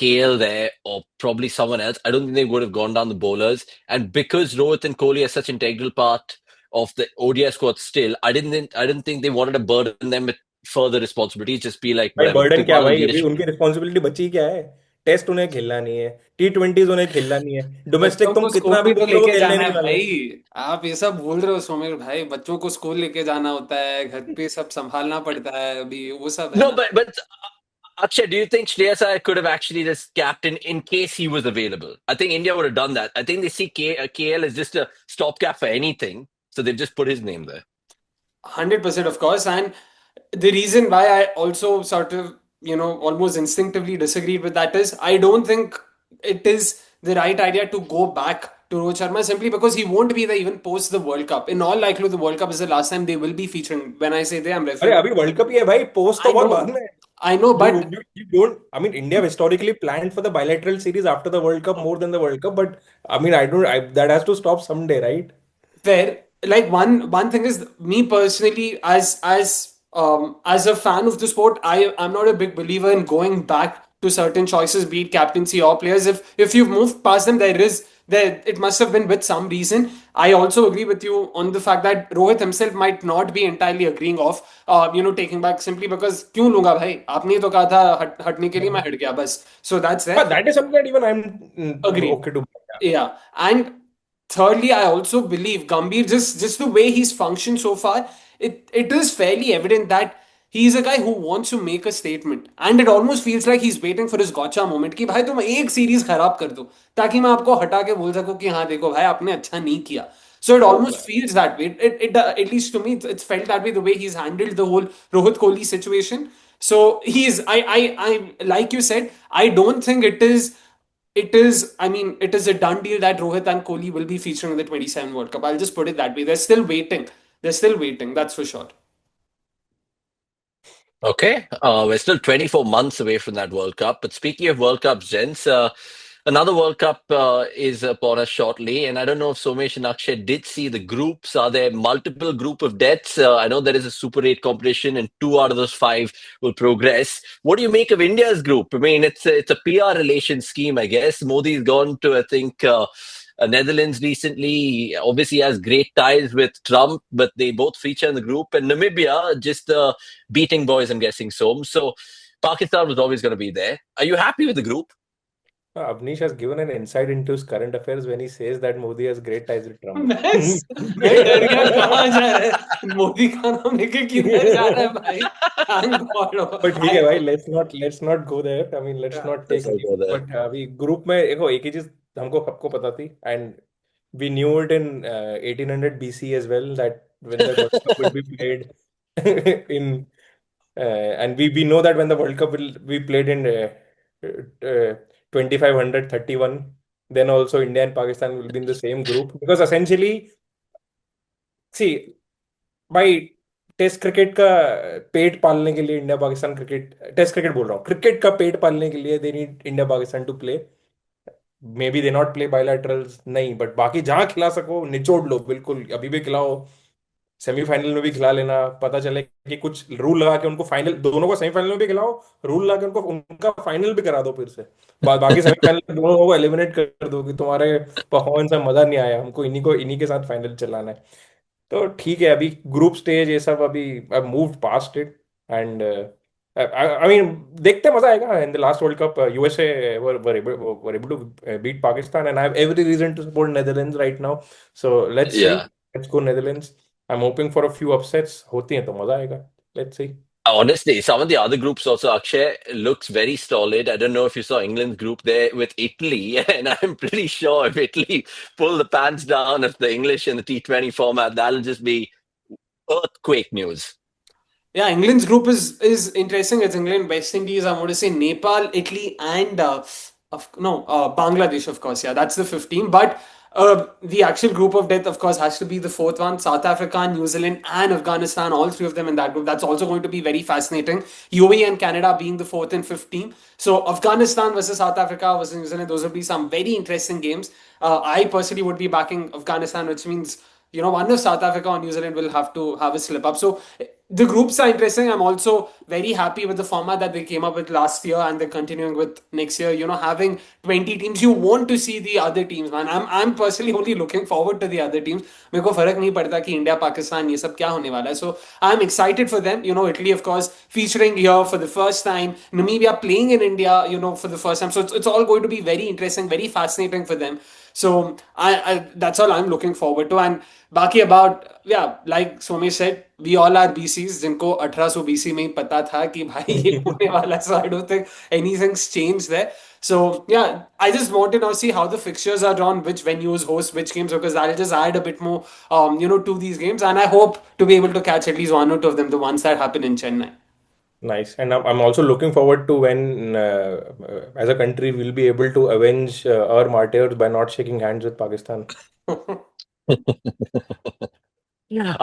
KL there or probably someone else. I don't think they would have gone down the bowlers. And because Rohit and Kohli are such an integral part of the ODI squad still, I didn't think they wanted to burden them with further responsibilities. Just be like, भाई whatever, burden take क्या part of the भाई, अभी leadership. उनकी responsibility बची क्या है? Test उन्हें खेलना नहीं है, T20s उन्हें खेलना नहीं है, डोमेस्टिक बच्चों तुम को कितना स्कूल भी भी तो बोल लो वो लेके खेलने जाना है नहीं वाले. भाई. आप ये सब बोल रहे हो सोमेश भाई, बच्चों को स्कूल लेके जाना होता है, घर पे सब संभालना पड़ता है, अभी वो सब है No, ना. but Akshay, do you think Shreyas Iyer could have actually just captain in case he was available? I think India would have done that. I think they see KL as just a stopgap for anything, so they've just put his name there. 100% of course. And the reason why I also sort of, almost instinctively disagreed with that is I don't think it is the right idea to go back to Rohit Sharma simply because he won't be there even post the World Cup. In all likelihood, the World Cup is the last time they will be featuring. When I say they, I'm अरे referring to. अभी world cup ही है भाई, post तो I बहुत बाद know, में है. I know, You, but you don't. I mean, India have historically planned for the bilateral series after the World Cup more than the World Cup. But I mean, I don't. That has to stop someday, right? fair. Like one thing is me personally, as a fan of the sport, I'm not a big believer in going back to certain choices, be it captaincy or players. If you've moved past them, there it must have been with some reason. I also agree with you on the fact that Rohit himself might not be entirely agreeing of taking back simply because क्यों लूंगा भाई, आपने ही तो कहा था हटने के लिए, मैं हट गया बस. So that's there. But that is something that even I'm Agreed. okay to. Yeah. Yeah. And thirdly, I also believe Gambhir, just the way he's functioned so far, it is fairly evident that he's a guy who wants to make a statement. And it almost feels like he's waiting for his gotcha moment कि भाई तुम एक series खराब कर दो ताकि मैं आपको हटा के बोल सकूं कि हाँ देखो भाई आपने अच्छा नहीं किया. So it almost feels that way. At least to me, it's felt that way the way he's handled the whole Rohit Kohli situation. So he's I like you said, I don't think it is a done deal that Rohit and Kohli will be featuring in the 27 World Cup. I'll just put it that way. They're still waiting. They're still waiting, that's for sure. Okay, we're still 24 months away from that World Cup. But speaking of World Cups, gents, another World Cup is upon us shortly. And I don't know if Somesh and Akshay did see the groups. Are there multiple group of deaths? I know there is a Super 8 competition and 2 out of those 5 will progress. What do you make of India's group? I mean, it's a PR relation scheme, I guess. Modi's gone to, I think, Netherlands recently. Obviously has great ties with Trump, but they both feature in the group. And Namibia, just beating boys, I'm guessing so. Pakistan was always going to be there. Are you happy with the group? Avnish has given an insight into his current affairs when he says that Modi has great ties with Trump. मैं डर गया कहाँ जा रहा है मोदी का नाम लेके किधर जा रहा है भाई. Thank God. But ठीक है भाई, let's not go there. I mean, let's Yeah. not Let's take not go leave. there. But अभी ग्रुप में देखो एक ही चीज हमको सबको पता थी, and we knew it in 1800 BC as well, that when the World Cup will be played in and we know that when the World Cup will be played in 2531, then also India and Pakistan will be in the same group, because essentially सी भाई, test cricket का पेट पालने के लिए India Pakistan cricket, test cricket बोल रहा हूँ, cricket का पेट पालने के लिए they need India Pakistan to play. Maybe they not play bilaterals, नहीं, बट बाकी जहां खिला सको निचोड़ लो, बिल्कुल अभी भी खिलाओ। सेमीफाइनल में भी खिला लेना, पता चले कि कुछ रूल लगा के उनको फाइनल, दोनों को सेमीफाइनल में भी खिलाओ, रूल लगा के उनको उनका फाइनल भी करा दो फिर से। बाकी सेमीफाइनल में दोनों को एलिमिनेट कर दो कि तुम्हारे परफॉर्मेंस में मजा नहीं आया, हमको इन्हीं के साथ फाइनल चलाना है। तो ठीक है, अभी ग्रुप स्टेज ये सब अभी I moved past it. And I mean देखते हैं, मजा आएगा। In the last world cup USA were able to beat Pakistan, and I have every reason to support Netherlands right now. So let's see, Yeah. Let's go Netherlands. I am hoping for a few upsets, होती हैं तो मजा आएगा। Let's see. Honestly, some of the other groups also, Akshay, looks very solid. I don't know if you saw England's group there with Italy, and I'm pretty sure if Italy pull the pants down of the English in the T20 format, that'll just be earthquake news. Yeah, England's group is interesting. It's England, West Indies. I'm going to say Nepal, Italy, and Bangladesh, of course. Yeah, that's the 15. But the actual group of death, of course, has to be the fourth one: South Africa, New Zealand, and Afghanistan. All three of them in that group. That's also going to be very fascinating. UAE and Canada being the fourth and 15. So Afghanistan versus South Africa versus New Zealand. Those will be some very interesting games. I personally would be backing Afghanistan, which means one of South Africa or New Zealand will have to have a slip up. So the groups are interesting. I'm also very happy with the format that they came up with last year and they're continuing with next year. Having 20 teams, you want to see the other teams, man. I'm personally only looking forward to the other teams. मेरे को फर्क नहीं पड़ता कि India Pakistan ये सब क्या होने वाला है. So I'm excited for them. Italy, of course, featuring here for the first time. Namibia playing in India, for the first time. So it's all going to be very interesting, very fascinating for them. So I that's all I'm looking forward to. And बाकी about, yeah, like Somesh said, we all are BCs जिनको 1800 BC में ही पता था कि भाई ये होने वाला है. So I don't think anything's changed there. So yeah, I just want to now see how the fixtures are drawn, which venues host which games, because that'll just add a bit more, to these games. And I hope to be able to catch at least one or two of them, the ones that happen in Chennai. Nice. And I'm also looking forward to when, as a country, we'll be able to avenge our martyrs by not shaking hands with Pakistan.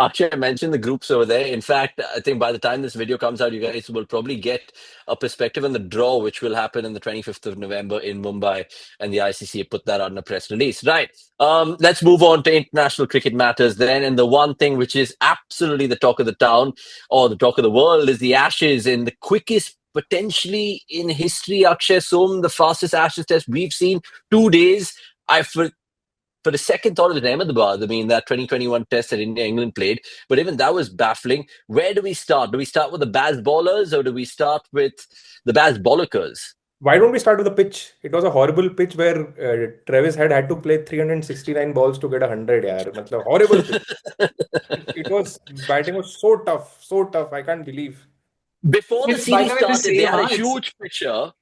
Akshay mentioned the groups over there. In fact, I think by the time this video comes out, you guys will probably get a perspective on the draw, which will happen on the 25th of November in Mumbai, and the ICC put that out in a press release. Right. Let's move on to international cricket matters then. And the one thing which is absolutely the talk of the town or the talk of the world is the Ashes in the quickest potentially in history, Akshay Som, the fastest Ashes test we've seen. 2 days. I for the second thought of Ahmedabad, I mean, that 2021 test that India England played, but even that was baffling. Where do we start? Do we start with the Bazballers or do we start with the Bazbollikers? Why don't we start with the pitch? It was a horrible pitch where Travis had to play 369 balls to get 100. Yaar. Matlab, horrible pitch. It was, batting was so tough, so tough. I can't believe. Before the It's by series the way the started, they same, had a huh? huge picture.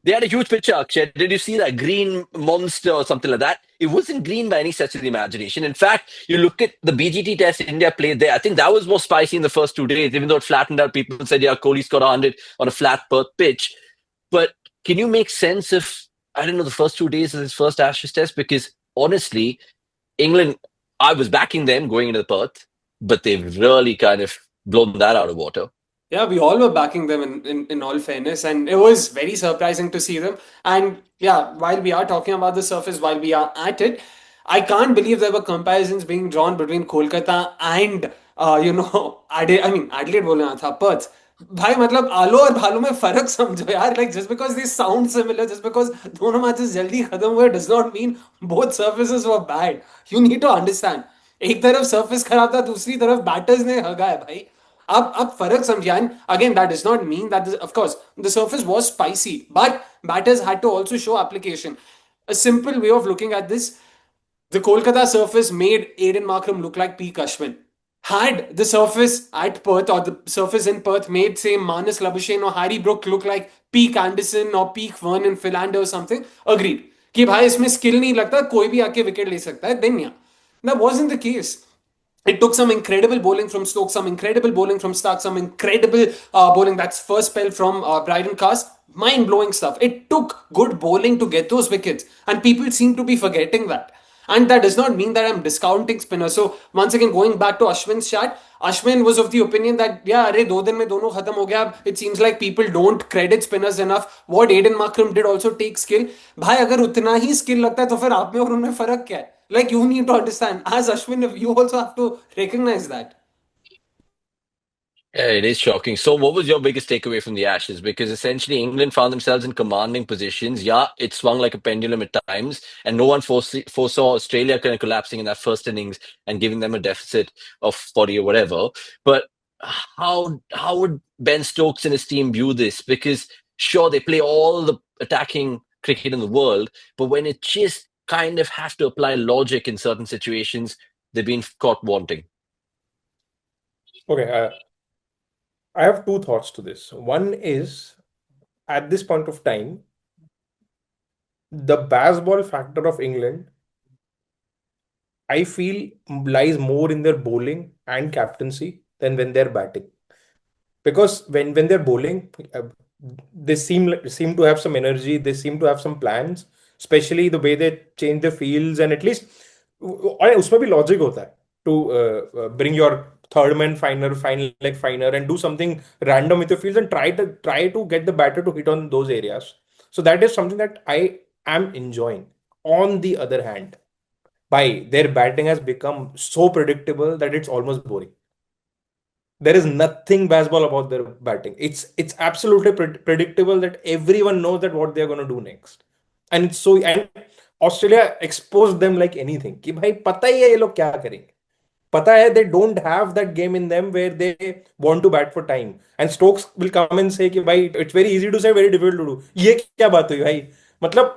They had a huge picture, Akshay. Did you see that green monster or something like that? It wasn't green by any stretch of the imagination. In fact, you look at the BGT test India played there. I think that was more spicy in the first 2 days, even though it flattened out. People said, yeah, Kohli's got 100 on a flat Perth pitch. But can you make sense of, I don't know, the first 2 days of his first Ashes test? Because honestly, England, I was backing them going into the Perth, but they've really kind of blown that out of water. Yeah, we all were backing them in all fairness, and it was very surprising to see them. And yeah, while we are talking about the surface, while we are at it, I can't believe there were comparisons being drawn between Kolkata and Adelaide. I mean, Adelaide बोलना था, Perth. भाई मतलब आलो और भालो में फर्क समझो यार. Like just because they sound similar, just because दोनों मैचेस जल्दी खत्म हुए, does not mean both surfaces were bad. You need to understand. एक तरफ surface खराब था, दूसरी तरफ batters ने हगा है भाई. आप फर्क समझिए. And again, that does not mean that of course the surface was spicy, but batters had to also show application. A simple way of looking at this: the Kolkata surface made Aiden Markram look like P. Ashwin. Had the surface at Perth or the surface in Perth made, say, Manas Labuschagne or Harry Brook look like peak Anderson or peak Vernon Philander or something, agreed. कि भाई इसमें skill नहीं लगता, कोई भी आके wicket ले सकता है. Then yeah, that wasn't the case. It took some incredible bowling from Stokes, some incredible bowling from Starc, some incredible bowling. That's first spell from Bryden Cast. Mind blowing stuff. It took good bowling to get those wickets, and people seem to be forgetting that. And that does not mean that I'm discounting spinners. So once again, going back to Ashwin's chat, Ashwin was of the opinion that yeah, अरे 2 दिन में दोनों खत्म हो गया. It seems like people don't credit spinners enough. What Aiden Markram did also take skill. भाई अगर उतना ही skill लगता है तो फिर आप में और उनमें फर्क क्या है? Like you need to understand. As Ashwin, you also have to recognize that. Yeah, it is shocking. So, what was your biggest takeaway from the Ashes? Because essentially, England found themselves in commanding positions. Yeah, it swung like a pendulum at times, and no one foresaw Australia kind of collapsing in that first innings and giving them a deficit of 40 or whatever. But how would Ben Stokes and his team view this? Because sure, they play all the attacking cricket in the world, but when it just kind of have to apply logic in certain situations, they've been caught wanting. Okay, I have two thoughts to this. One is, at this point of time, the Bazball factor of England, I feel, lies more in their bowling and captaincy than when they're batting. Because when they're bowling, they seem to have some energy. They seem to have some plans, especially the way they change the fields, and at least और उसमें भी logic होता है to bring your third man finer leg finer and do something random with your fields and try to get the batter to hit on those areas. So that is something that I am enjoying. On the other hand, by their batting has become so predictable that it's almost boring. There is nothing baseball about their batting. It's absolutely predictable that everyone knows that what they're going to do next, and it's so and Australia exposed them like anything. कि भाई पता ही है ये लोग क्या करेंगे. पता है they don't have that game in them where they want to bat for time. And Stokes will come and say कि भाई it's very easy to say, very difficult to do. ये क्या बात हुई भाई? मतलब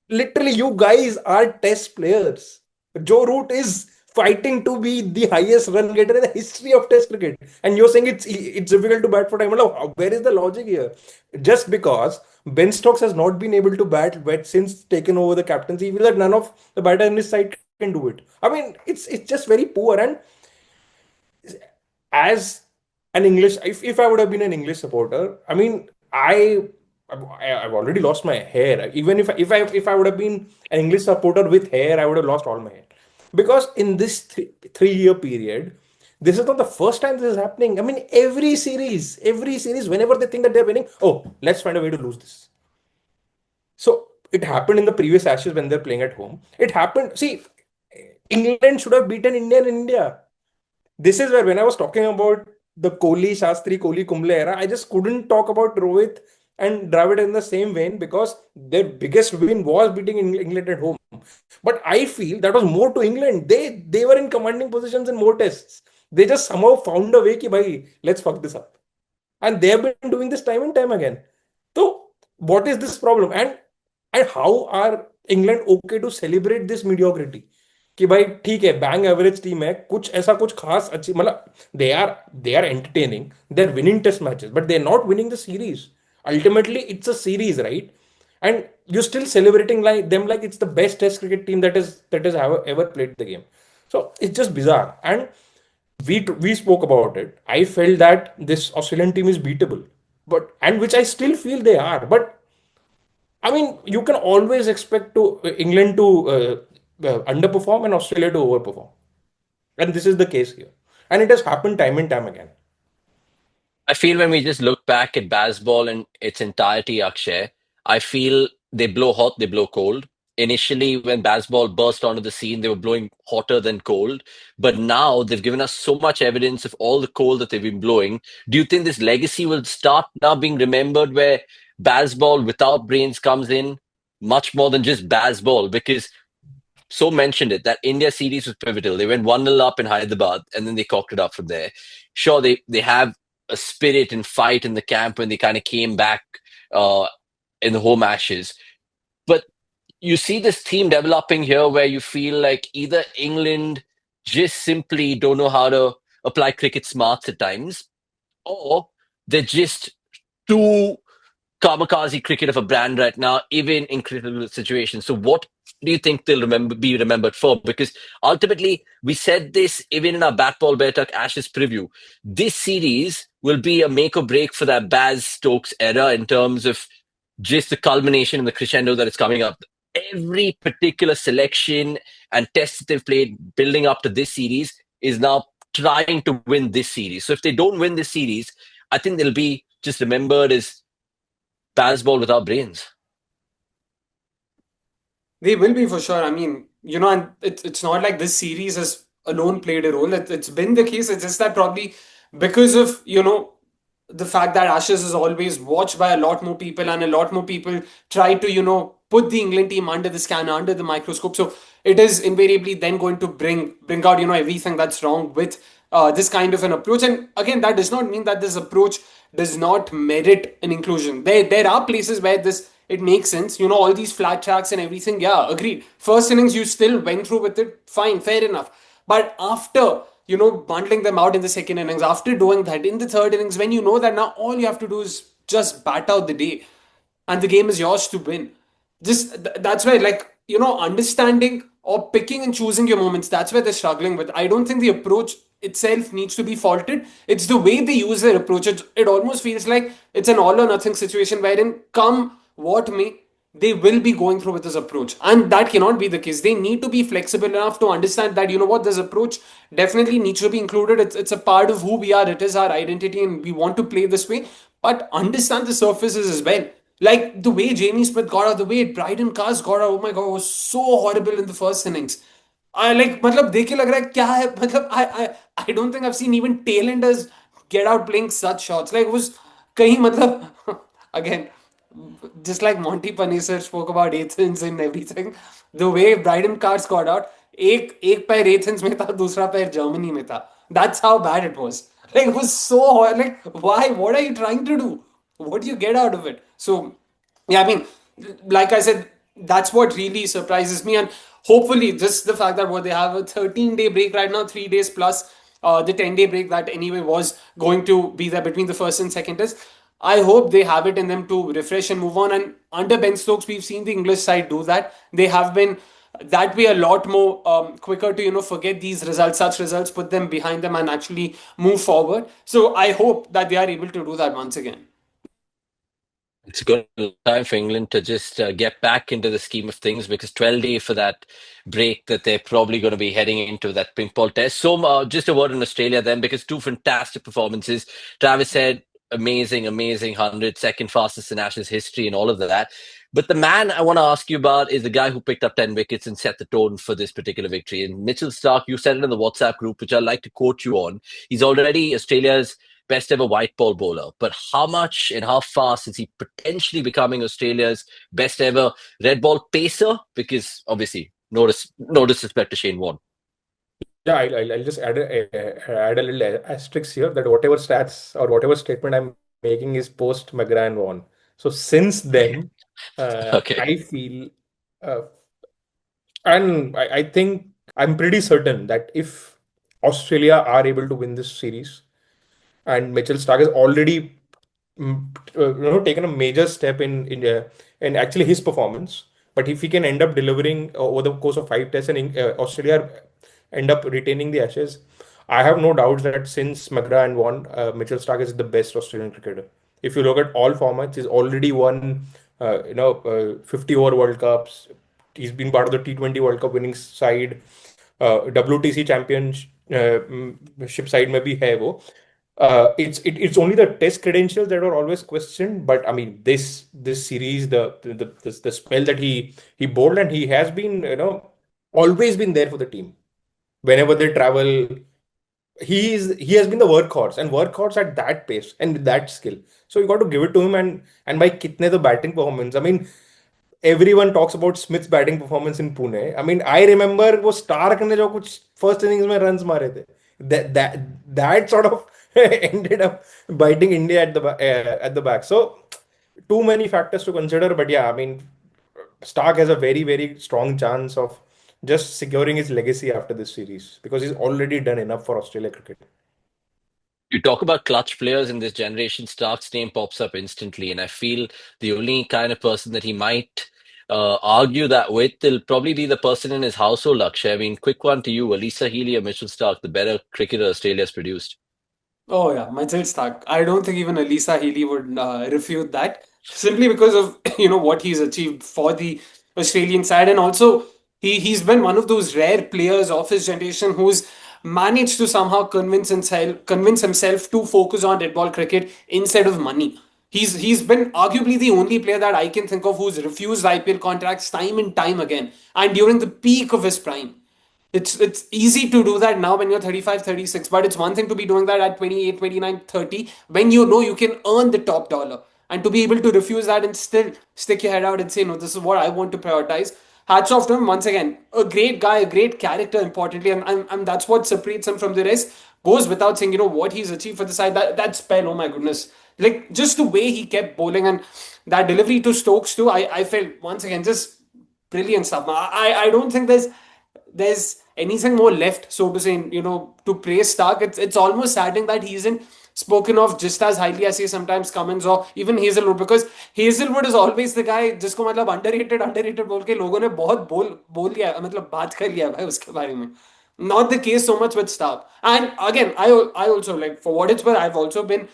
literally you guys are test players. Joe Root is fighting to be the highest run getter in the history of Test cricket, and you're saying it's difficult to bat for time. Where is the logic here? Just because Ben Stokes has not been able to bat since taken over the captaincy, he feels that none of the batters in his side can do it. I mean, it's just very poor. And as an English, if I would have been an English supporter, I mean, I've already lost my hair. Even if I would have been an English supporter with hair, I would have lost all my hair. Because in this 3 year period, this is not the first time this is happening. I mean, every series, whenever they think that they're winning, oh, let's find a way to lose this. So it happened in the previous Ashes when they're playing at home. It happened. See, England should have beaten India in India. This is where, when I was talking about the Kohli, Shastri, Kohli, Kumble era, I just couldn't talk about Rohit and Dravid in the same vein because their biggest win was beating England at home. But I feel that was more to England. They were in commanding positions in more tests. They just somehow found a way ki bhai, let's fuck this up. And they have been doing this time and time again. So what is this problem? And how are England okay to celebrate this mediocrity? कि भाई ठीक है, bang average team है, कुछ ऐसा कुछ खास अच्छी, मतलब they are entertaining, they are winning test matches, but they are not winning the series. Ultimately, it's a series, right? And you're still celebrating like them like it's the best test cricket team that has ever played the game. So it's just bizarre. And we spoke about it. I felt that this Australian team is beatable, and which I still feel they are. But I mean, you can always expect to England to underperform and Australia to overperform, and this is the case here. And it has happened time and time again. I feel when we just look back at Bazball in its entirety, Akshay, I feel they blow hot, they blow cold. Initially, when Bazball burst onto the scene, they were blowing hotter than cold. But now they've given us so much evidence of all the cold that they've been blowing. Do you think this legacy will start now being remembered where Bazball without brains comes in much more than just Bazball? Because so mentioned it that India series was pivotal. They went 1-0 up in Hyderabad and then they cocked it up from there. Sure, they have a spirit and fight in the camp when they kind of came back uh, in the home Ashes. But you see this theme developing here where you feel like either England just simply don't know how to apply cricket smarts at times, or they're just too kamikaze cricket of a brand right now, even in critical situations. So, what do you think they'll be remembered for? Because ultimately, we said this even in our Bat Ball Bear Tuck Ashes preview. This series will be a make or break for that Baz Stokes era in terms of just the culmination and the crescendo that is coming up. Every particular selection, and tests they've played building up to this series is now trying to win this series. So if they don't win this series, I think they'll be just remembered as Bazball without brains. They will be for sure. I mean, and it's not like this series has alone played a role. It's been the case. It's just that probably because of, the fact that Ashes is always watched by a lot more people and a lot more people try to, put the England team under the scanner, under the microscope. So it is invariably then going to bring out, everything that's wrong with this kind of an approach. And again, that does not mean that this approach does not merit an inclusion. There are places where this it makes sense. All these flat tracks and everything. Yeah, agreed. First innings, you still went through with it. Fine, fair enough. But after, bundling them out in the second innings, after doing that in the third innings, when you know that now all you have to do is just bat out the day and the game is yours to win. That's why, like, understanding or picking and choosing your moments, that's where they're struggling with. I don't think the approach itself needs to be faulted. It's the way they use their approach. It almost feels like it's an all or nothing situation wherein come what may, they will be going through with this approach. And that cannot be the case. They need to be flexible enough to understand that, what, this approach definitely needs to be included. It's a part of who we are, it is our identity, and we want to play this way. But understand the surfaces as well. Like the way Jamie Smith got out, the way Bryden Cars got out, oh my god, it was so horrible in the first innings. I like मतलब देख के लग रहा है क्या है मतलब I don't think I've seen even tailenders get out playing such shots. Like it was कहीं मतलब again just like Monty Panesar spoke about Athens and everything, the way Bryden Cars got out, एक पैर Athens में था, दूसरा पैर Germany में था. That's how bad it was. Like it was so hard. Like why? What are you trying to do? What do you get out of it? So yeah, I mean, like I said, that's what really surprises me. And hopefully, just the fact that what they have a 13-day break right now, 3 days plus the 10-day break that anyway was going to be there between the first and second test. I hope they have it in them to refresh and move on. And under Ben Stokes, we've seen the English side do that. They have been that way a lot more quicker to forget these results, such results, put them behind them, and actually move forward. So I hope that they are able to do that once again. It's a good time for England to just get back into the scheme of things because 12 days for that break that they're probably going to be heading into that pink ball test. So just a word on Australia then because two fantastic performances. Travis said amazing, amazing 100, second fastest in Ashes history and all of that. But the man I want to ask you about is the guy who picked up 10 wickets and set the tone for this particular victory. And Mitchell Starc, you said it in the WhatsApp group, which I'd like to quote you on. He's already Australia's best ever white ball bowler. But how much and how fast is he potentially becoming Australia's best ever red ball pacer? Because obviously, no disrespect to Shane Warne. Yeah, I'll just add a little asterisk here that whatever stats or whatever statement I'm making is post McGrath and Vaughan. So since then, Okay. I feel, uh, and I think I'm pretty certain that if Australia are able to win this series, and Mitchell Starc has already taken a major step in actually his performance. But if he can end up delivering over the course of 5 tests and Australia end up retaining the Ashes, I have no doubts that since McGrath and Vaughan, Mitchell Starc is the best Australian cricketer. If you look at all formats, he's already won 50 over World Cups. He's been part of the T20 World Cup winning side. WTC championship side में भी है वो. It's only the test credentials that are always questioned, but I mean this series, the spell that he bowled, and he has been always been there for the team whenever they travel. He has been the workhorse and workhorse at that pace and with that skill. So you got to give it to him, and by kitne the batting performance. I mean, everyone talks about Smith's batting performance in Pune. I mean, I remember वो Stark ने जो कुछ first innings में runs मारे थे, that sort of ended up biting India at the back. So too many factors to consider, but yeah, I mean, Stark has a very very strong chance of just securing his legacy after this series because he's already done enough for Australia cricket. You talk about clutch players in this generation, Stark's name pops up instantly. And I feel the only kind of person that he might argue that with will probably be the person in his household, Akshay. I mean, quick one to you. Alisa Healy or Mitchell Stark, the better cricketer Australia's produced? Oh yeah, Mitchell Starc. I don't think even Elisa Healy would refute that simply because of what he's achieved for the Australian side, and also He's been one of those rare players of his generation who's managed to somehow convince himself to focus on red ball cricket instead of money. He's been arguably the only player that I can think of who's refused IPL contracts time and time again, and during the peak of his prime. It's easy to do that now when you're 35, 36, but it's one thing to be doing that at 28, 29, 30 when you know you can earn the top dollar, and to be able to refuse that and still stick your head out and say, no, this is what I want to prioritize. Hats off to him once again. A great guy, a great character, importantly, and that's what separates him from the rest. Goes without saying, what he's achieved for the side. That spell, oh my goodness. Like, just the way he kept bowling and that delivery to Stokes, too, I felt once again just brilliant stuff. I don't think there's anything more left, so to say, to praise Starc. It's almost saddening that he isn't spoken of just as highly as he sometimes Cummins or even Hazelwood, because Hazelwood is always the guy जिसको मतलब underrated बोल के लोगों ने बहुत बोल लिया है, मतलब बात कर लिया है भाई उसके बारे में. Not the case so much with Starc. And again, I also, like, for what it's worth, I've also been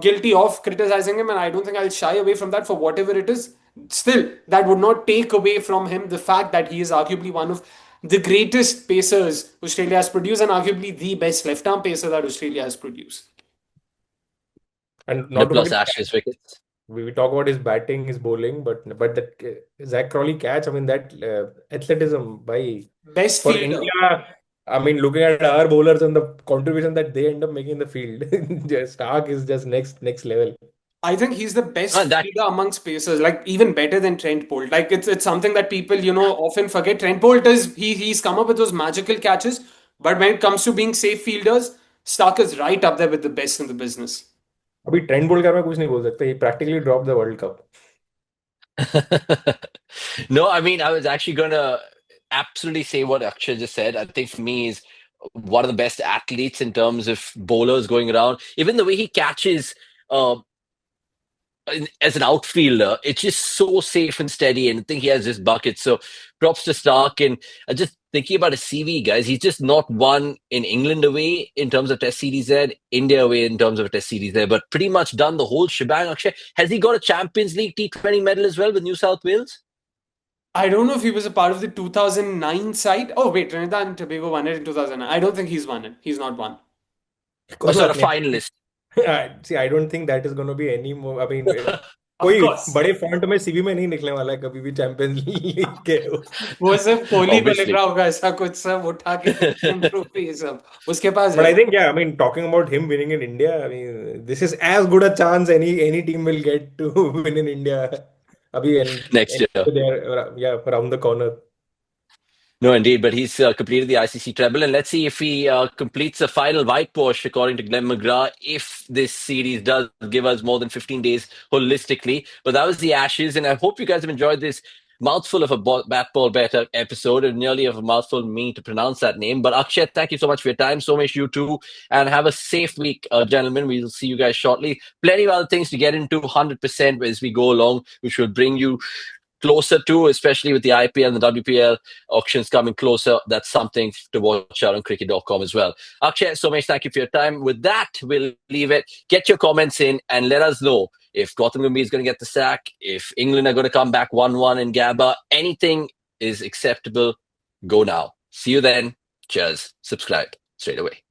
guilty of criticizing him, and I don't think I'll shy away from that for whatever it is. Still, that would not take away from him the fact that he is arguably one of the greatest pacers Australia has produced, and arguably the best left arm pacer that Australia has produced. And not 100 to plus forget, Ashes wickets. we talk about his batting, his bowling, but that Zach Crawley catch, I mean, that athleticism by Best for fielder. India. I mean, looking at our bowlers and the contribution that they end up making in the field, Starc is just next level. I think he's the best And that fielder amongst pacers, like even better than Trent Bolt. Like, it's something that people often forget. Trent Bolt is he's come up with those magical catches, but when it comes to being safe fielders, Stark is right up there with the best in the business. अभी Trent Boult का मैं कुछ नहीं बोल सकता. He practically dropped the World Cup. No, I mean, I was actually going to absolutely say what Akshay just said. I think for me is one of the best athletes in terms of bowlers going around. Even the way he catches uh, as an outfielder, it's just so safe and steady. And I think he has just buckets. So props to Starc. And just thinking about his CV, guys, he's just not won in England away in terms of Test series there, India away in terms of a Test series there, but pretty much done the whole shebang. Akshay, has he got a Champions League T20 medal as well with New South Wales? I don't know if he was a part of the 2009 side. Oh, wait, Trinidad and Tobago won it in 2009. I don't think he's won it. He's not won. Oh, कोई sorry, बात a नहीं. finalist. See, I don't think that is going to be any more. I mean, Of कोई course. बड़े font में CV में नहीं निकलने वाला है कभी भी चैंपियंस लीग के. वो सिर्फ कोहली पे लिख Obviously. रहा होगा ऐसा कुछ, सब उठा के ट्रॉफी सब उसके पास But है. I think, yeah, I mean, talking about him winning in India, I mean, this is as good a chance any team will get to win in India. Abhi Next and year. there, yeah, around the corner. No, indeed, but he's completed the ICC treble, and let's see if he completes a final whitewash, according to Glenn McGrath, if this series does give us more than 15 days holistically. But that was the Ashes, and I hope you guys have enjoyed this mouthful of a bat ball better episode, and nearly of a mouthful me to pronounce that name. But Akshay, thank you so much for your time. So much you too, and have a safe week, gentlemen. We'll see you guys shortly. Plenty of other things to get into 100% as we go along, which will bring you closer to, especially with the IPL and the WPL auctions coming closer. That's something to watch out on cricket.com as well. Akshay, so much thank you for your time. With that, we'll leave it. Get your comments in and let us know if Gautam Gambhir is going to get the sack, if England are going to come back 1-1 in Gabba. Anything is acceptable. Go now. See you then. Cheers. Subscribe straight away.